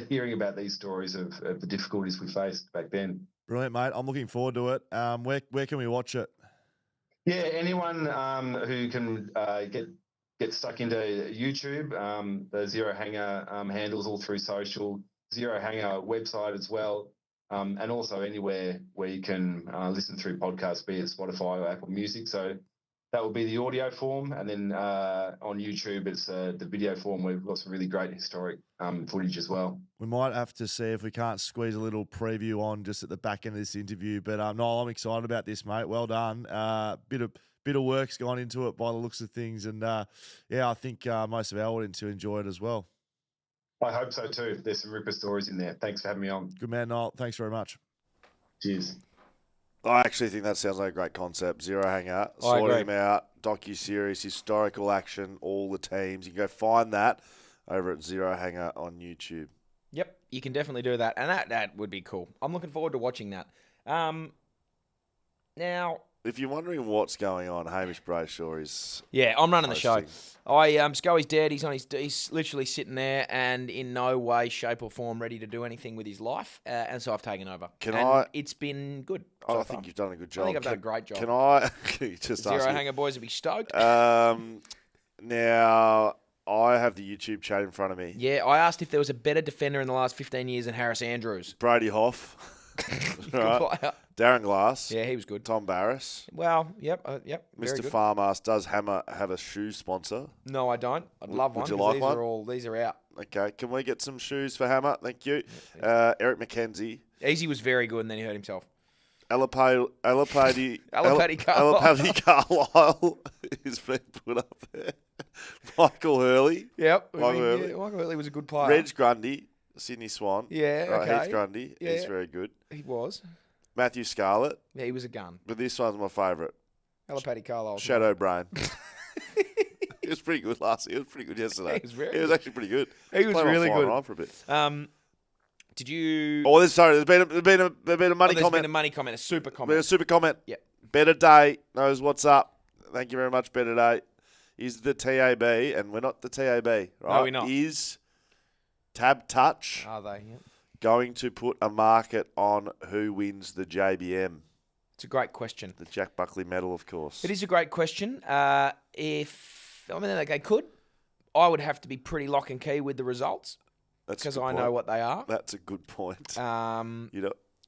hearing about these stories of the difficulties we faced back then. Brilliant, mate. I'm looking forward to it. Where can we watch it? Yeah, anyone who can get stuck into YouTube, the Zero Hanger handles all through social, Zero Hanger website as well, and also anywhere where you can listen through podcasts, be it Spotify or Apple Music. So that will be the audio form, and then on YouTube it's the video form. We've got some really great historic footage as well. We might have to see if we can't squeeze a little preview on just at the back end of this interview. But Niall, I'm excited about this, mate. Well done. Bit of work's gone into it by the looks of things, and I think most of our audience will enjoy it as well. I hope so too. There's some ripper stories in there. Thanks for having me on. Good man, Niall. Thanks very much. Cheers. I actually think that sounds like a great concept. Zero Hanger, sorting them out, docu-series, historical action, all the teams. You can go find that over at Zero Hanger on YouTube. Yep, you can definitely do that, and that would be cool. I'm looking forward to watching that. Now, if you're wondering what's going on, Hamish Brayshaw is I'm running hosting. the show. Schoey's dead. He's literally sitting there and in no way, shape, or form ready to do anything with his life, and so I've taken over. It's been good. I think you've done a good job. I think I've done a great job. Can I just Zero ask Hanger boys would be stoked. Now, I have the YouTube chat in front of me. Yeah, I asked if there was a better defender in the last 15 years than Harris Andrews. Brady Hoff. Right. Darren Glass. Yeah, he was good. Tom Barris. Well, yep. Mr. Farmass, does Hammer have a shoe sponsor? No, I don't. I'd love one. Would you like one? These are out. Okay, can we get some shoes for Hammer? Thank you. Eric McKenzie. Easy was very good, and then he hurt himself. Alopati Carlisle is being put up there. Michael Hurley. Yep. Michael Hurley was a good player. Reg Grundy, Sydney Swan. Yeah, okay. Heath Grundy. Yeah. He's very good. He was. Matthew Scarlett. Yeah, he was a gun. But this one's my favourite. Alopati Carlisle. Shadow Brain. He was pretty good last year. He was pretty good yesterday. He was actually pretty good. He was really good. On for a bit. Did you? Oh, there's been a money comment. There's been a money comment, a super comment. A super comment. Yep. Better Day knows what's up. Thank you very much, Better Day. Is the TAB, and we're not the TAB, right? No, we're not. Is TABtouch Are they? Yep. Going to put a market on who wins the JBM? It's a great question. The Jack Buckley medal, of course. It is a great question. They could, I would have to be pretty lock and key with the results. because I know what they are. That's a good point.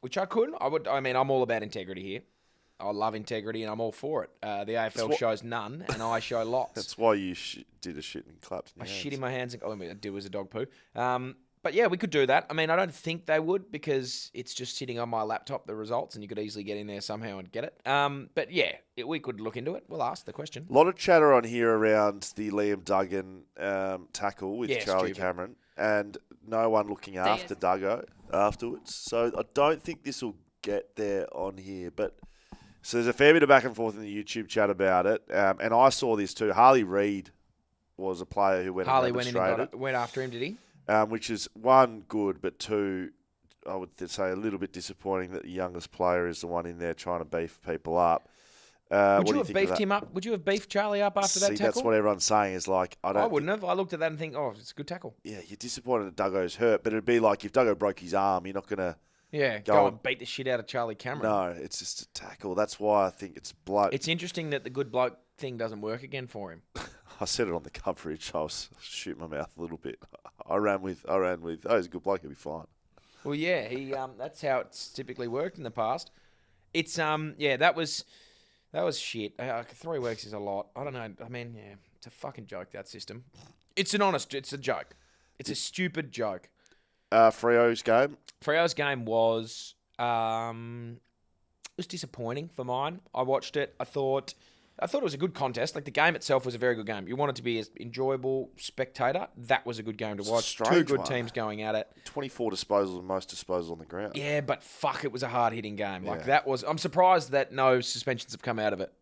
Which I could. I mean, I'm all about integrity here. I love integrity and I'm all for it. The AFL shows none and I show lots. That's why you did a shit and clapped in your I hands. shit in my hands. And, I mean, I did was a dog poo. But yeah, we could do that. I mean, I don't think they would because it's just sitting on my laptop, the results, and you could easily get in there somehow and get it. But yeah, we could look into it. We'll ask the question. A lot of chatter on here around the Liam Duggan tackle with Charlie stupid. Cameron and no one looking after Duggo afterwards. So I don't think this will get there on here. But so there's a fair bit of back and forth in the YouTube chat about it. And I saw this too. Harley Reid was a player who went went after him, did he? Which is one, good, but two, I would say a little bit disappointing that the youngest player is the one in there trying to beef people up. Would you have beefed him up? Would you have beefed Charlie up after that tackle? That's what everyone's saying is like, I wouldn't have. I looked at that and think, oh, it's a good tackle. Yeah, you're disappointed that Duggo's hurt, but it'd be like if Duggo broke his arm, you're not going to go and beat the shit out of Charlie Cameron. No, it's just a tackle. That's why I think it's bloke. It's interesting that the good bloke thing doesn't work again for him. I said it on the coverage. I was shooting my mouth a little bit. I ran with, oh, he's a good bloke. He'll be fine. Well, yeah, that's how it's typically worked in the past. It's, that was shit. 3 weeks is a lot. I don't know. I mean, yeah, it's a fucking joke, that system. It's a joke. It's a stupid joke. Freo's game? Freo's game was disappointing for mine. I watched it. I thought it was a good contest. Like, the game itself was a very good game. You want it to be as enjoyable spectator. That was a good game to watch. Two good teams going at it. 24 disposals and most disposals on the ground. Yeah, but fuck, it was a hard-hitting game. Like, that was... I'm surprised that no suspensions have come out of it.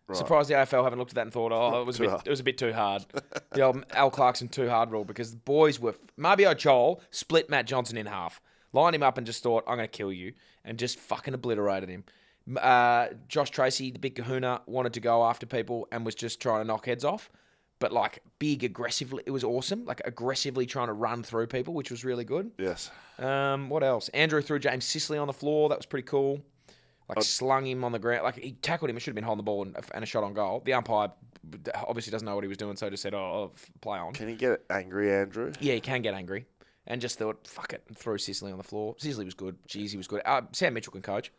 Right. Surprised the AFL haven't looked at that and thought, oh, it was a bit too hard. The old Al Clarkson too hard rule, because the boys were... Mabio Joel split Matt Johnson in half. Lined him up and just thought, I'm going to kill you. And just fucking obliterated him. Josh Tracy, the big kahuna, wanted to go after people and was just trying to knock heads off. But, like, big, aggressively. It was awesome. Like, aggressively trying to run through people, which was really good. Yes. What else? Andrew threw James Sicily on the floor. That was pretty cool. Like, slung him on the ground. Like, he tackled him. It should have been holding the ball and a shot on goal. The umpire obviously doesn't know what he was doing, so just said, play on. Can he get angry, Andrew? Yeah, he can get angry. And just thought, fuck it, and threw Sicily on the floor. Sicily was good. Jeez, he was good. Sam Mitchell can coach.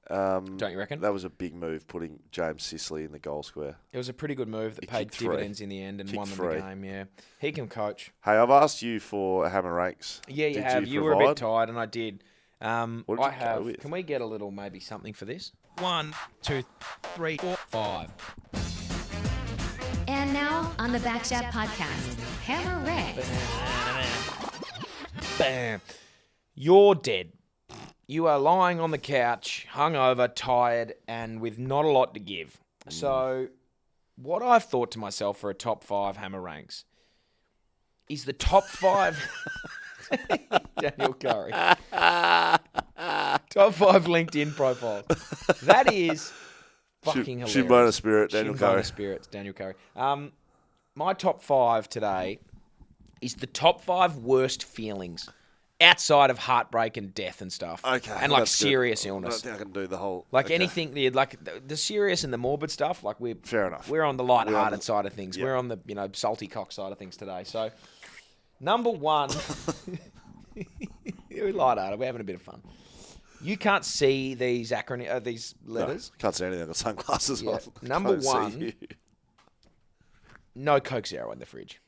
Don't you reckon? That was a big move, putting James Sicily in the goal square. It was a pretty good move that paid dividends in the end and won them the game, yeah. He can coach. Hey, I've asked you for Hammer Ranks. Yeah, you have. You were a bit tired, and I did. What did you go with? Can we get a little, maybe something for this? 1, 2, 3, 4, 5. And now, on the BackChat podcast, Hammer Ranks. Bam. You're dead. You are lying on the couch, hungover, tired, and with not a lot to give. So, what I've thought to myself for a top 5 Hammer Ranks is the top 5... Daniel Curry. Top 5 LinkedIn profiles. That is fucking hilarious. Shimbona Spirit, Daniel Curry. Shimbona Spirits, Daniel Curry. My top 5 today is the top 5 worst feelings outside of heartbreak and death and stuff. Okay. And like serious illness. I don't think I can do the whole... Like anything, like the serious and the morbid stuff, like fair enough. We're on the light-hearted side of things. Yep. We're on the, salty cock side of things today. So, number 1... We're light-hearted. We're having a bit of fun. You can't see these these letters. No, can't see anything. I've got sunglasses on. Number 1, no Coke Zero in the fridge.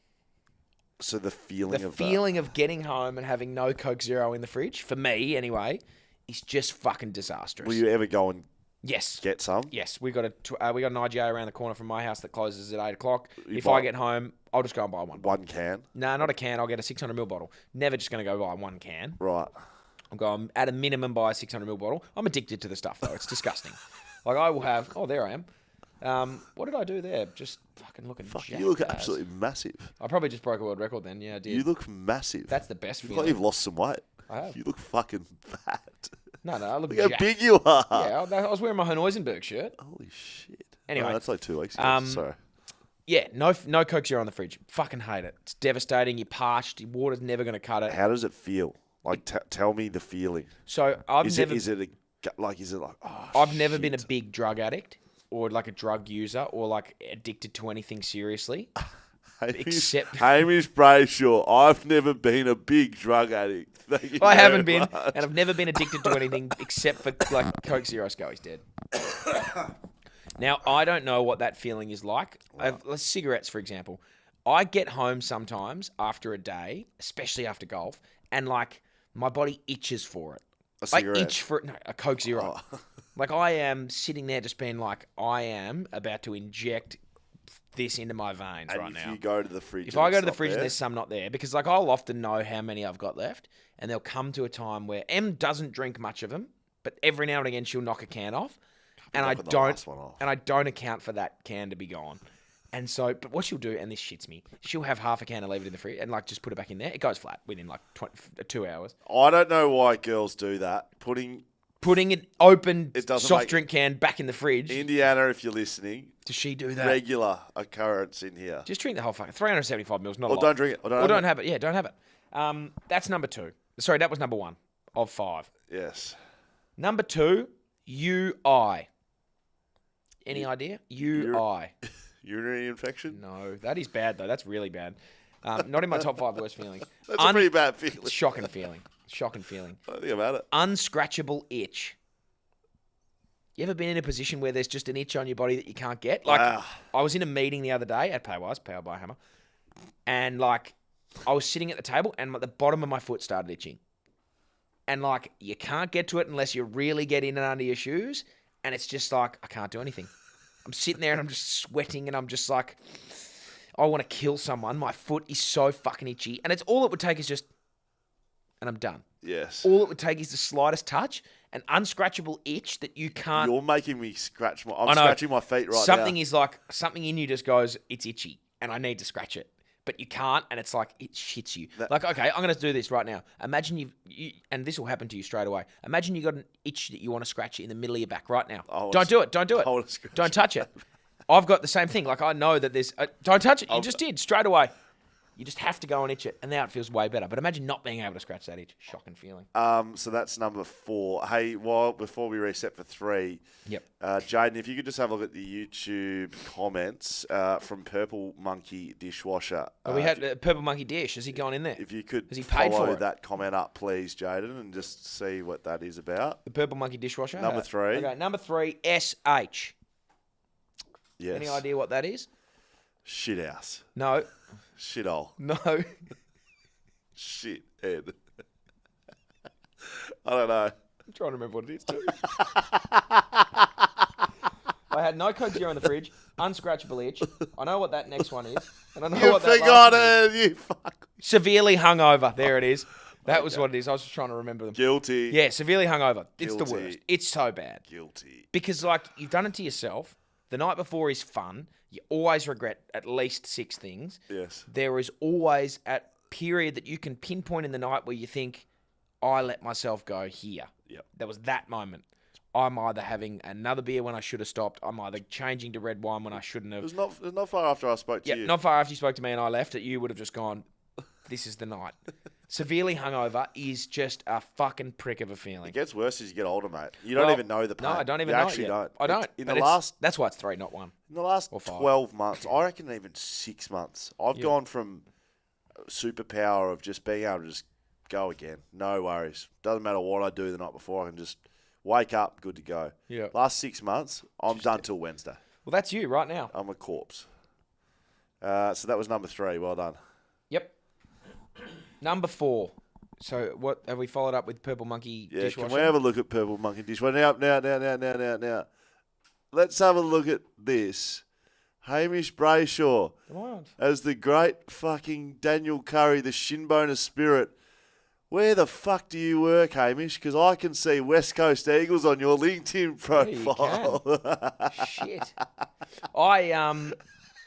So the feeling of getting home and having no Coke Zero in the fridge, for me anyway, is just fucking disastrous. Will you ever go and get some? Yes. We got an IGA around the corner from my house that closes at 8 o'clock. If I get home, I'll just go and buy one. One can? No, not a can. I'll get a 600ml bottle. Never just going to go buy one can. Right. I'm going at a minimum buy a 600ml bottle. I'm addicted to the stuff though. It's disgusting. Like I will have. Oh, there I am. What did I do there? Just fucking looking. You look absolutely massive. I probably just broke a world record then. Yeah, I did. You look massive. That's the best feeling. Like you've lost some weight. I have. You look fucking fat. No, I look how big you are. Yeah, I was wearing my Hanoisenberg shirt. Holy shit. Anyway. That's like 2 weeks ago. Sorry. Yeah, no Coke Zero on the fridge. Fucking hate it. It's devastating. You're parched. Your water's never going to cut it. How does it feel? Like, tell me the feeling. So I've never been a big drug addict or like a drug user or like addicted to anything seriously. Hamish Brayshaw. I've never been a big drug addict. Thank you I very haven't been, much. and I've never been addicted to anything except for like Coke Zero. Schoey's dead. Now, I don't know what that feeling is like. Cigarettes, for example. I get home sometimes after a day, especially after golf, and like my body itches for it. I itch for a Coke Zero. Like I am sitting there just being like, I am about to inject this into my veins right now. If you go to the fridge, if I go to the fridge and there's some not there, because like I'll often know how many I've got left, and there'll come to a time where Em doesn't drink much of them, but every now and again she'll knock a can off, and I don't account for that can to be gone. And so, but what she'll do, and this shits me, she'll have half a can and leave it in the fridge and like just put it back in there. It goes flat within like 2 hours. I don't know why girls do that. Putting an open soft drink can back in the fridge. Indiana, if you're listening. Does she do that? Regular occurrence in here. Just drink the whole fucking 375 mils, not a lot. Or don't drink it. Or don't have it. Yeah, don't have it. That's number 2. Sorry, that was number 1 of 5. Yes. Number 2, UI. Any idea? UI. Urinary infection? No, that is bad though. That's really bad. Not in my top 5 worst feelings. That's a pretty bad feeling. Shocking feeling. Shocking feeling. I think about it. Unscratchable itch. You ever been in a position where there's just an itch on your body that you can't get? Like, I was in a meeting the other day at Paywise, powered by Hammer, and like, I was sitting at the table and the bottom of my foot started itching. And like, you can't get to it unless you really get in and under your shoes, and it's just like, I can't do anything. I'm sitting there and I'm just sweating and I'm just like, I want to kill someone. My foot is so fucking itchy. And it's all it would take is just, and I'm done. Yes. All it would take is the slightest touch, an unscratchable itch that you can't. You're making me scratch I'm scratching my feet right now. Something is like, something in you just goes, it's itchy and I need to scratch it. But you can't, and it's like, it shits you. Like, okay, I'm going to do this right now. Imagine you, and this will happen to you straight away. Imagine you got an itch that you want to scratch in the middle of your back right now. Don't do it. Don't do it. Don't touch it. I've got the same thing. Like, I know that there's, don't touch it. You just did, straight away. You just have to go and itch it, and now it feels way better. But imagine not being able to scratch that itch. Shocking feeling. So that's number 4. Hey, before we reset for 3, yep. Jaiden, if you could just have a look at the YouTube comments from Purple Monkey Dishwasher. We had Purple Monkey Dish. Has he gone in there? If you could Has he paid follow for it? that comment up, please, Jaiden, and just see what that is about. The Purple Monkey Dishwasher. Number 3. Okay, number 3, SH. Yes. Any idea what that is? Shit house. No. Shithole. No. Shit head. I don't know. I'm trying to remember what it is too. I had no Coke Zero in the fridge, unscratchable itch. I know what that next one is. And I know what that forgot last one it, you fuck. Severely hungover. There it is. That was what it is. I was just trying to remember them. Guilty. Yeah, severely hungover. It's the Guilty. worst. It's so bad. Guilty. Because, like, you've done it to yourself. The night before is fun. You always regret at least 6 things. Yes. There is always a period that you can pinpoint in the night where you think, I let myself go here. Yep. There was that moment. I'm either having another beer when I should have stopped. I'm either changing to red wine when I shouldn't have. It was not far after I spoke to you. Not far after you spoke to me and I left it, you would have just gone, this is the night. Severely hungover is just a fucking prick of a feeling. It gets worse as you get older, mate. You don't even know the pain. No, I don't even you know actually it yet. don't. I don't. In But the last, that's why it's 3, not 1. in the last Or 5. 12 months, I reckon even 6 months, I've Yeah. gone from superpower of just being able to just go again. No worries. Doesn't matter what I do the night before. I can just wake up, good to go. Yeah. Last 6 months, I'm done till Wednesday. Well, that's you right now. I'm a corpse. So that was number 3. Well done. Yep. Number 4. So what have we followed up with Purple Monkey Yeah, Dishwasher? can we have a look at Purple Monkey Dishwasher? Now. Let's have a look at this. Hamish Brayshaw Come on. as the great fucking Daniel Curry, the shinboner spirit. Where the fuck do you work, Hamish? Because I can see West Coast Eagles on your LinkedIn profile. Shit.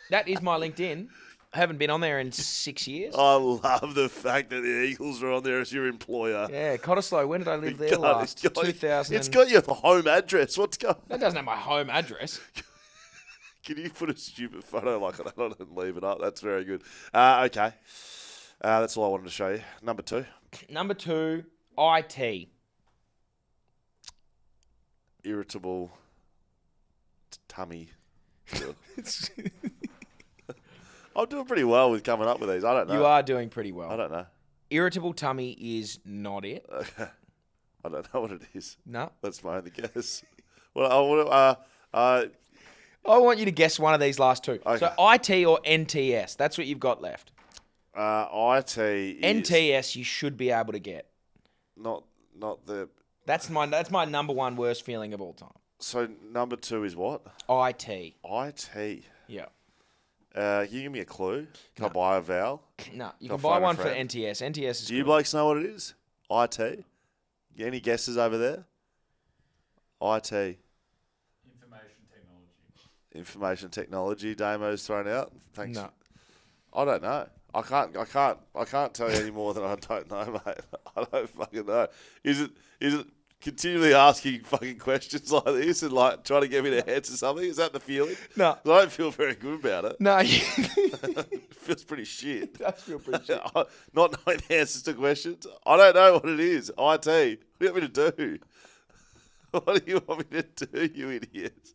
That is my LinkedIn. I haven't been on there in 6 years. I love the fact that the Eagles are on there as your employer. Yeah, Cottesloe. When did I live there God, last? it's got- 2000. It's got your home address. What's going on? That doesn't have my home address. Can you put a stupid photo like that on and leave it up? That's very good. Okay. That's all I wanted to show you. Number 2. Number 2, IT. Irritable tummy. I'm doing pretty well with coming up with these. I don't know. You are doing pretty well. I don't know. Irritable tummy is not it. Okay. I don't know what it is. No. That's my only guess. Well, I want you to guess one of these last two. Okay. So IT or NTS. That's what you've got left. IT is NTS you should be able to get. not the. That's my number one worst feeling of all time. So number 2 is what? IT. IT. Yeah. Can you give me a clue? Can I buy a vowel? No, you Can can I buy phone a one for friend? NTS. NTS is Do you good. blokes know what it is? IT. Any guesses over there? IT. Information technology. Damo's thrown out. Thanks. No. I don't know. I can't tell you any more than I don't know, mate. I don't fucking know. Is it continually asking fucking questions like this and like trying to get me to answer something? Is that the feeling? No. 'Cause I don't feel very good about it. No. It feels pretty shit. It does feel pretty shit. Not knowing the answers to questions. I don't know what it is. IT. What do you want me to do? What do you want me to do, you idiots?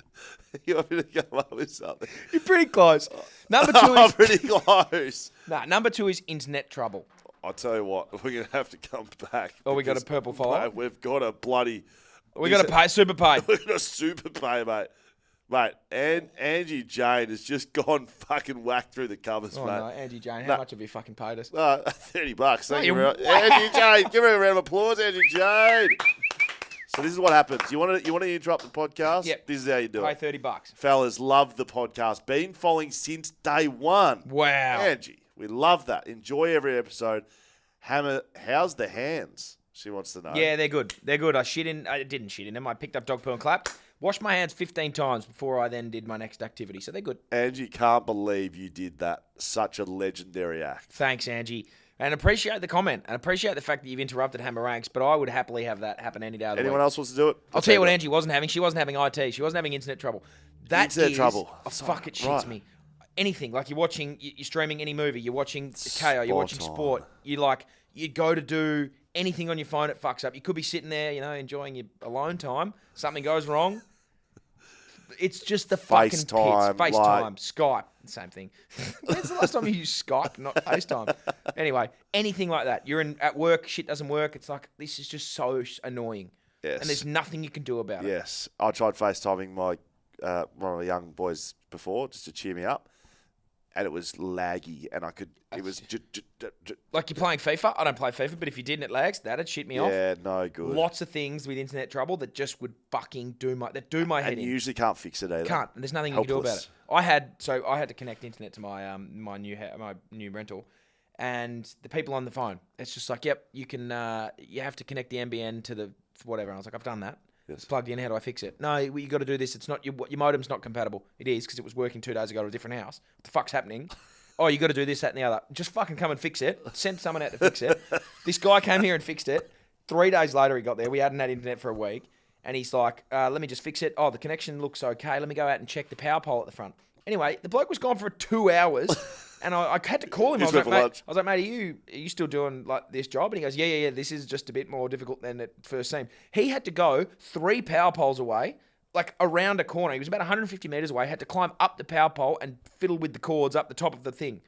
You want me to come up with something? You're pretty close. Number 2 I'm is pretty close. number 2 is internet trouble. I'll tell you what, we're going to have to come back. Oh, we got a because, purple follow? mate, we've got a bloody... We got to pay super pay. We've got a super pay, mate. Mate, and Angie Jane has just gone fucking whack through the covers, Oh mate. no, Angie Jane, how much have you fucking paid us? $30. Thank you you're very much. Angie Jane, give her a round of applause, Angie Jane. So this is what happens. You want to interrupt the podcast? Yep. This is how you do Pay it. $30. Fellas, love the podcast. Been following since day one. Wow. Angie, we love that. Enjoy every episode. Hammer, how's the hands? She wants to know. Yeah, they're good. They're good. I didn't shit in them. I picked up dog poo and clapped. Washed my hands 15 times before I then did my next activity. So they're good. Angie, can't believe you did that. Such a legendary act. Thanks, Angie. And appreciate the comment. And appreciate the fact that you've interrupted Hammer Ranks. But I would happily have that happen any day of the Anyone week. else wants to do it? I'll tell you what Angie wasn't having. She wasn't having IT. She wasn't having internet trouble. Internet trouble. Oh, fuck, it shits Right. me. Anything. Like you're streaming any movie. You're watching KO. You're watching Spot on. sport. You go to do anything on your phone, it fucks up. You could be sitting there, enjoying your alone time. Something goes wrong. It's just the fucking pits. FaceTime, FaceTime, Skype, same thing. When's the last time you used Skype, not FaceTime? Anyway, anything like that. You're at work, shit doesn't work. It's like, this is just so annoying. Yes. And there's nothing you can do about it. Yes. I tried FaceTiming my one of the young boys before just to cheer me up. And it was laggy, and it was... Like you're playing FIFA. I don't play FIFA, but if you did and it lags, that'd shit me off. Yeah, no good. Lots of things with internet trouble that just would fucking do my head And in. you usually can't fix it either. Can't. And there's nothing you can do about it. I had to connect internet to my my new rental, and the people on the phone, it's just like, yep, you can you have to connect the NBN to the whatever. And I was like, I've done that. Yes. It's plugged in. How do I fix it? No, you got to do this. It's not your modem's not compatible. It is because it was working 2 days ago at a different house. What the fuck's happening? Oh, you got to do this, that, and the other. Just fucking come and fix it. Send someone out to fix it. This guy came here and fixed it. 3 days later, he got there. We hadn't had internet for a week, and he's like, "Let me just fix it. Oh, the connection looks okay. Let me go out and check the power pole at the front." Anyway, the bloke was gone for 2 hours, and I had to call him. I was like, mate, are you still doing like this job? And he goes, yeah. This is just a bit more difficult than it first seemed. He had to go 3 power poles away, like around a corner. He was about 150 meters away. Had to climb up the power pole and fiddle with the cords up the top of the thing.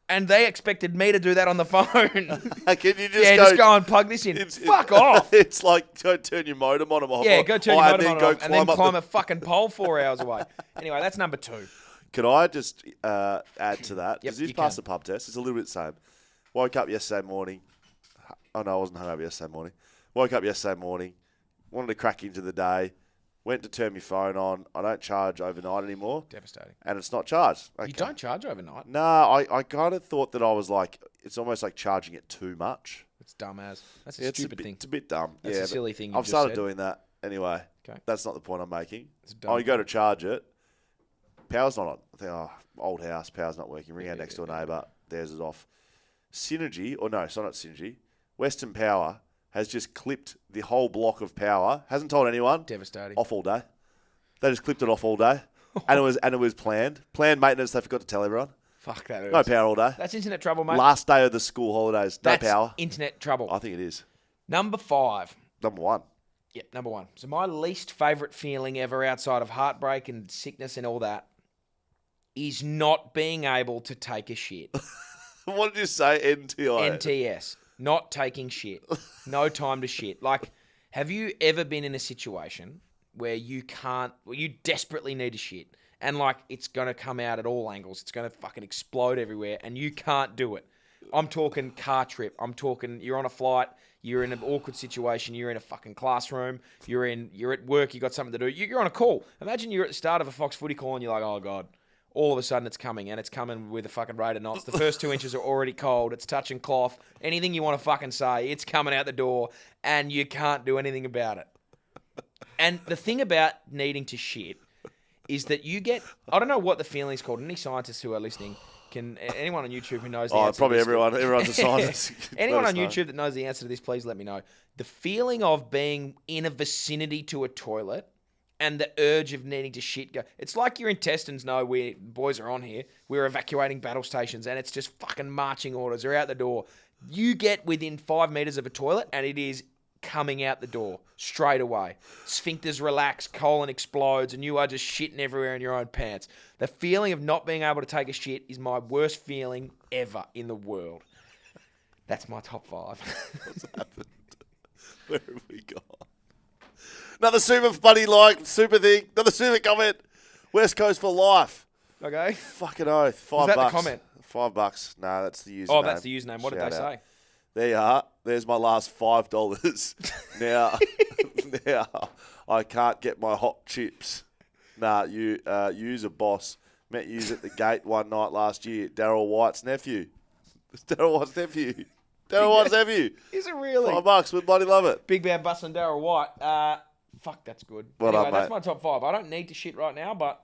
And they expected me to do that on the phone. Can you just go and plug this in? Fuck off. It's like, go turn your modem on and off. Yeah, go turn your modem on and off, and then climb the... a fucking pole 4 hours away. Anyway, that's number 2. Can I just add to that? Yep, Because this you passed can. the pub test. It's a little bit the same. Woke up yesterday morning. Oh, no, I wasn't hungover yesterday morning. Woke up yesterday morning. Wanted to crack into the day. Went to turn my phone on. I don't charge overnight anymore. Devastating. And it's not charged. Okay. You don't charge overnight? No, I kind of thought that I was like, it's almost like charging it too much. It's dumb as. That's a stupid thing. It's a bit dumb. That's yeah, a silly thing. I've started doing that anyway. Okay. That's not the point I'm making. dumb. You go to charge it. Power's not on. I think, old house, power's not working. Ring our next door neighbour. Theirs is off. Synergy, or no, it's not Synergy. Western Power has just clipped the whole block of power. Hasn't told anyone. Devastating. Off all day. They just clipped it off all day, and it was planned maintenance. They forgot to tell everyone. Fuck that. Hurts. No power all day. That's internet trouble, mate. Last day of the school holidays. No That's power. internet trouble. I think it is. Number 5. Number 1. Yep, number 1. So my least favourite feeling ever outside of heartbreak and sickness and all that is not being able to take a shit. What did you say? NTI? NTS. Not taking shit. No time to shit. Like, have you ever been in a situation where you desperately need to shit and, like, it's going to come out at all angles. It's going to fucking explode everywhere and you can't do it. I'm talking car trip. I'm talking you're on a flight. You're in an awkward situation. You're in a fucking classroom. You're at work. You got something to do. You're on a call. Imagine you're at the start of a Fox footy call and you're like, oh, God. All of a sudden it's coming, and it's coming with a fucking rate of knots. The first 2 inches are already cold. It's touching cloth. Anything you want to fucking say, it's coming out the door, and you can't do anything about it. And the thing about needing to shit is that you get... I don't know what the feeling's called. Any scientists who are listening anyone on YouTube who knows the answer probably to this, everyone's a scientist. Anyone on YouTube that knows the answer to this, please let me know. The feeling of being in a vicinity to a toilet and the urge of needing to shit go. It's like your intestines know boys are on here. We're evacuating battle stations and it's just fucking marching orders. They're out the door. You get within 5 meters of a toilet and it is coming out the door straight away. Sphincters relax, colon explodes, and you are just shitting everywhere in your own pants. The feeling of not being able to take a shit is my worst feeling ever in the world. That's my top 5. What's happened? Where have we gone? Another super super thing. Another super comment. West Coast for life. Okay. Fucking oath. $5. Was that the comment? $5. No, that's the username. Oh, that's the username. What did they say? There you are. There's my last $5. Now I can't get my hot chips. Nah, you's a boss. Met yous at the gate one night last year. Daryl White's nephew. It's Daryl White's nephew. Daryl White's nephew. Is it really? $5. We'd bloody love it. Big Bad Bus and Daryl White. Fuck, that's good. What anyway, up, that's mate? my top 5. I don't need to shit right now, but...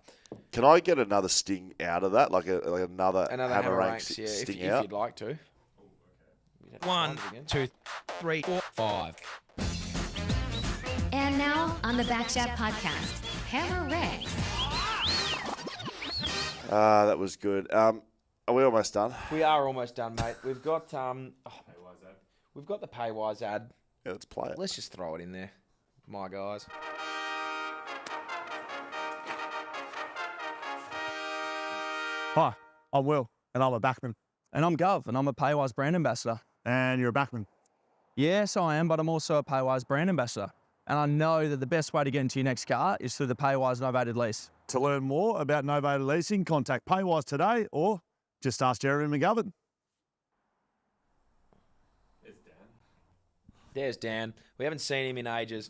Can I get another sting out of that? Like another hammer rank yeah, sting if out? you'd like to. 1, 2, 3, 4, 5. And now on the BackChat podcast, Hammer Rex. That was good. Are we almost done? We are almost done, mate. We've got we've got the Paywise ad. Yeah, let's play it. Let's just throw it in there, my guys. Hi, I'm Will, and I'm a Backman. And I'm Gov, and I'm a Paywise brand ambassador. And you're a Backman? Yes, I am, but I'm also a Paywise brand ambassador. And I know that the best way to get into your next car is through the Paywise novated lease. To learn more about novated leasing, contact Paywise today or just ask Jeremy McGovern. There's Dan. We haven't seen him in ages,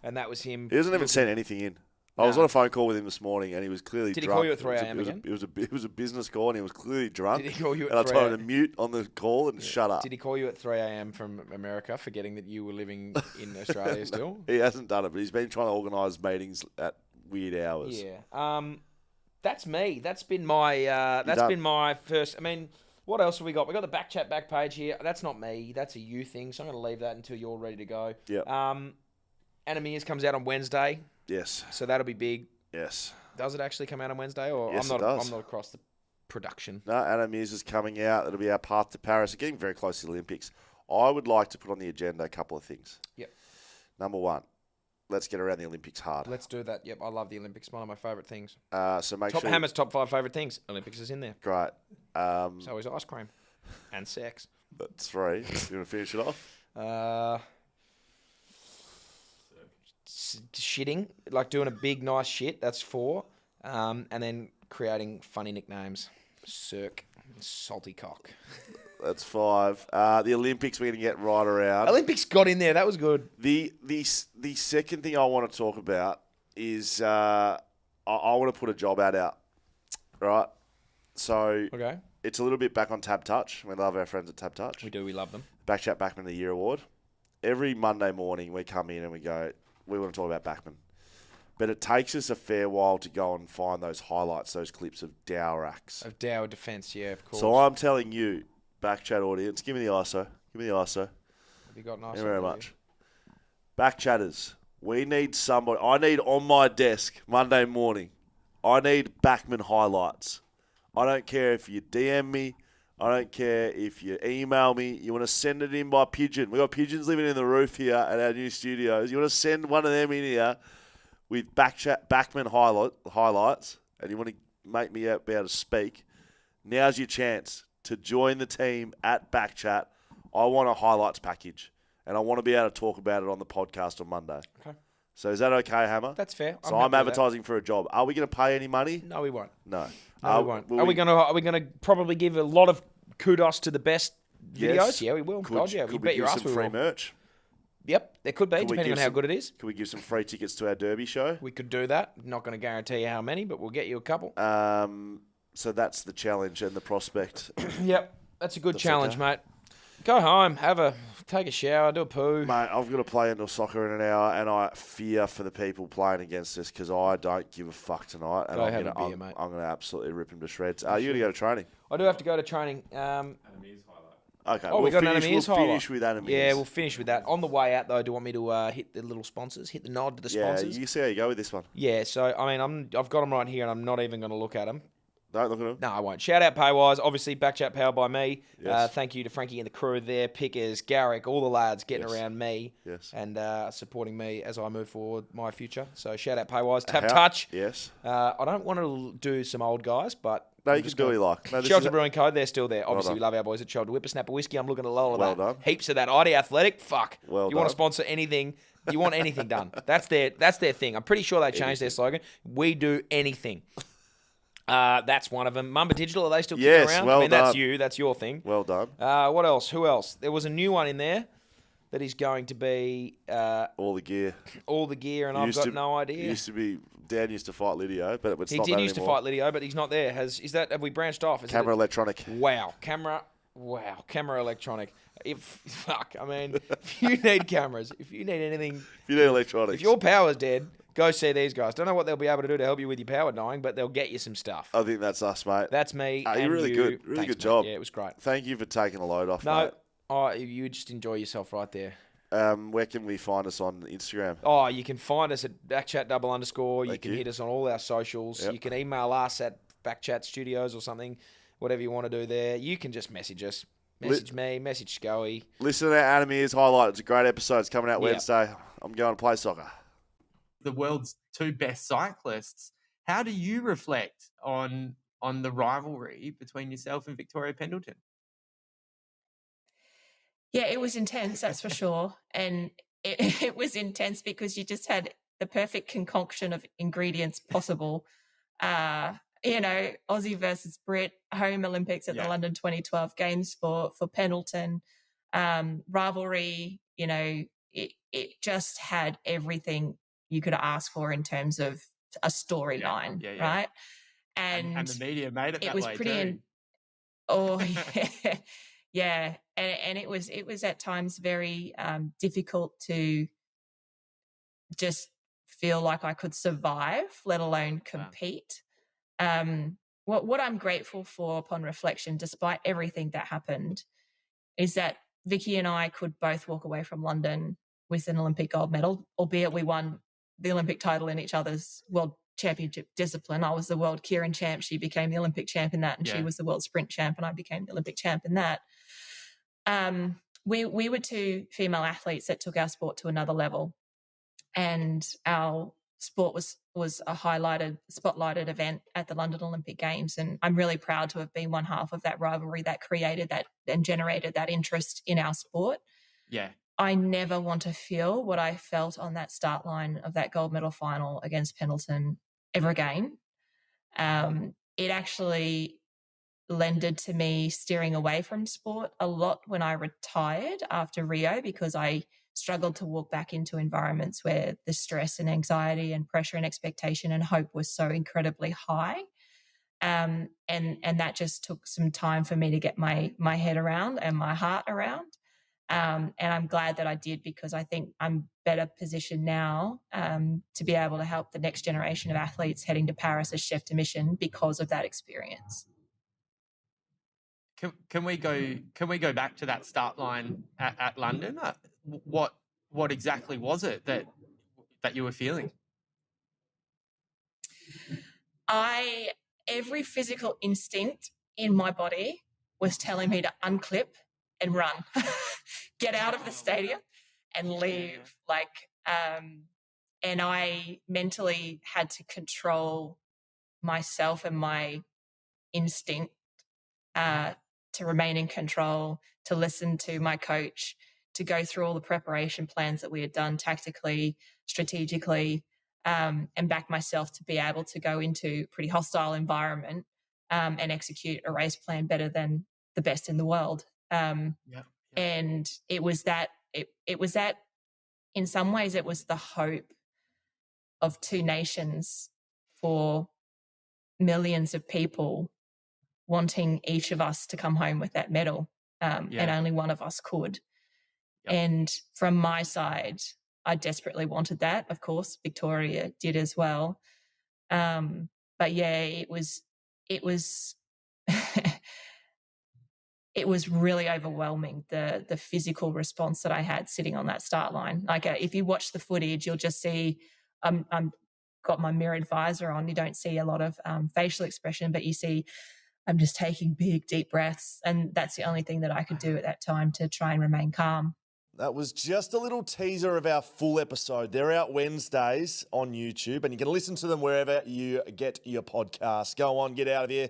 and that was him. He hasn't even sent anything in. I was on a phone call with him this morning, and he was clearly Did drunk. he call you at 3 a.m. again? It was a business call, and he was clearly drunk. Did he call you at and 3 I told him to mute on the call and shut up. Did he call you at 3 a.m. from America, forgetting that you were living in Australia still? He hasn't done it, but he's been trying to organise meetings at weird hours. Yeah. That's me. That's been my. Been my first. I mean, what else have we got? We got the BackChat back page here. That's not me. That's a you thing. So I'm going to leave that until you're ready to go. Yeah. Anamias comes out on Wednesday. Yes. So that'll be big. Yes. Does it actually come out on Wednesday, or Yes, I'm it does. I'm not across the production. No, Anna Mears is coming out. It'll be our path to Paris. We're getting very close to the Olympics. I would like to put on the agenda a couple of things. Yep. Number one, let's get around the Olympics hard. Let's do that. Yep, I love the Olympics. One of my favourite things. So make sure... Hammer's top 5 favourite things. Olympics is in there. Great. So is ice cream. And sex. That's 3. You want to finish it off? Shitting. Like doing a big, nice shit. That's 4. And then creating funny nicknames. Cirque. Salty cock. That's 5. The Olympics we're going to get right around. Olympics got in there. That was good. The second thing I want to talk about is I want to put a job ad out. Right? So okay. It's a little bit back on TABtouch. We love our friends at TABtouch. We do. We love them. BackChat Backman of the Year Award. Every Monday morning we come in and we go, we want to talk about Backman. But it takes us a fair while to go and find those highlights, those clips of Dower acts. Of Dower defence, yeah, of course. So I'm telling you, BackChat audience, give me the ISO. Give me the ISO. Have you got an ISO? Thank you very much. BackChatters, we need somebody. I need on my desk Monday morning, I need Backman highlights. I don't care if you DM me. I don't care if you email me. You want to send it in by pigeon. We've got pigeons living in the roof here at our new studios. You want to send one of them in here with Backman highlights, and you want to make me be able to speak. Now's your chance to join the team at BackChat. I want a highlights package, and I want to be able to talk about it on the podcast on Monday. Okay. So is that okay, Hammer? That's fair. So I'm advertising for a job. Are we going to pay any money? No, we won't. No. No, we won't. Are we going to probably give a lot of kudos to the best videos? Yes. Yeah, we will. Could You we bet your give ass some we free will. merch? Yep, there could be, Could we depending on give how some- good it is. Can we give some free tickets to our Derby show? We could do that. Not going to guarantee you how many, but we'll get you a couple. So that's the challenge and the prospect. Yep, that's a good That's challenge, okay. mate. Go home, take a shower, do a poo. Mate, I've got to play indoor soccer in an hour, and I fear for the people playing against us because I don't give a fuck tonight. And Go I'm have gonna, a beer, I'm, mate. I'm going to absolutely rip him to shreds. You got to go to training. I do have to go to training. Okay, we got an Adam Ears we'll highlight. finish with Adam Yeah, Ears. we'll finish with that. On the way out, though, do you want me to hit the little sponsors, hit the nod to the sponsors? Yeah, you see how you go with this one. Yeah, so, I mean, I've got them right here, and I'm not even going to look at them. Don't look at them? No, I won't. Shout out Paywise, obviously, BackChat powered by me. Yes. Thank you to Frankie and the crew there, Pickers, Garrick, all the lads getting Yes. around me Yes. and supporting me as I move forward my future. So shout out Paywise. How- TABtouch. Yes. I don't want to do some old guys, but... No, you I'm can just do what gonna- you like. No, this Shelter is a- Brewing Co, they're still there. Well Obviously, done. we love our boys at Shelter. Whippersnapper Whiskey, I'm looking at a lot of Well that. done. Heaps of that. ID Athletic, fuck. Well you want done. to sponsor anything, you want anything done. That's their thing. I'm pretty sure they changed their slogan. We do anything. That's one of them. Mamba Digital, are they still kicking Yes, around? well I mean, that's done. you. That's your thing. Well done. What else? Who else? There was a new one in there that is going to be All the gear. all the gear, and I've Used got to- no idea. Used to be Dan used to fight Lydio, but it's He not did that used to anymore. fight Lydio, but he's not there. Have we branched off? Is Camera it, electronic. Wow, camera electronic. I mean, if you need cameras, if you need anything, If you need electronics. if your power's dead, go see these guys. Don't know what they'll be able to do to help you with your power dying, but they'll get you some stuff. I think that's us, mate. That's me. You're and really you. good. Really Thanks, good mate. job. Yeah, it was great. Thank you for taking the load off, No, you just enjoy yourself right there. mate. Where can we find us on Instagram? Oh, you can find us at backchat _. You Thank can you. hit us on all our socials. Yep. You can email us at backchat studios or something, whatever you want to do there. You can just message us. Message me, message Schoey. Listen to our Adam Ears highlight. It's a great episode. It's coming out Yep. Wednesday. I'm going to play soccer. The world's two best cyclists. How do you reflect on the rivalry between yourself and Victoria Pendleton? Yeah, it was intense, that's for sure. And it was intense because you just had the perfect concoction of ingredients possible. Aussie versus Brit, home Olympics at the London 2012 Games for Pendleton, rivalry, it just had everything you could ask for in terms of a storyline, right? And the media made it that was way pretty too. yeah. And it was at times very difficult to just feel like I could survive, let alone compete. What I'm grateful for upon reflection, despite everything that happened, is that Vicky and I could both walk away from London with an Olympic gold medal, albeit we won the Olympic title in each other's world championship discipline. I was the world Kieran champ. She became the Olympic champ in that, and she was the world sprint champ, and I became the Olympic champ in that. We were two female athletes that took our sport to another level, and our sport was a spotlighted event at the London Olympic Games, and I'm really proud to have been one half of that rivalry that created that and generated that interest in our sport. Yeah. I never want to feel what I felt on that start line of that gold medal final against Pendleton ever again. It actually lended to me steering away from sport a lot when I retired after Rio, because I struggled to walk back into environments where the stress and anxiety and pressure and expectation and hope was so incredibly high. And that just took some time for me to get my head around and my heart around. And I'm glad that I did, because I think I'm better positioned now to be able to help the next generation of athletes heading to Paris as chef de mission because of that experience. Can we go back to that start line at London? What exactly was it that you were feeling? Every physical instinct in my body was telling me to unclip and run, get out of the stadium and leave. And I mentally had to control myself and my instinct to remain in control, to listen to my coach, to go through all the preparation plans that we had done tactically, strategically, and back myself to be able to go into a pretty hostile environment and execute a race plan better than the best in the world. And it was that, it was that, in some ways, it was the hope of two nations for millions of people wanting each of us to come home with that medal, and only one of us could. And from my side, I desperately wanted that. Of course, Victoria did as well. But yeah, it was it was really overwhelming, the physical response that I had sitting on that start line. Like if you watch the footage, you'll just see I'm got my mirrored visor on. You don't see a lot of facial expression, but you see I'm just taking big, deep breaths. And that's the only thing that I could do at that time to try and remain calm. That was just a little teaser of our full episode. They're out Wednesdays on YouTube, and you can listen to them wherever you get your podcast. Go on, get out of here.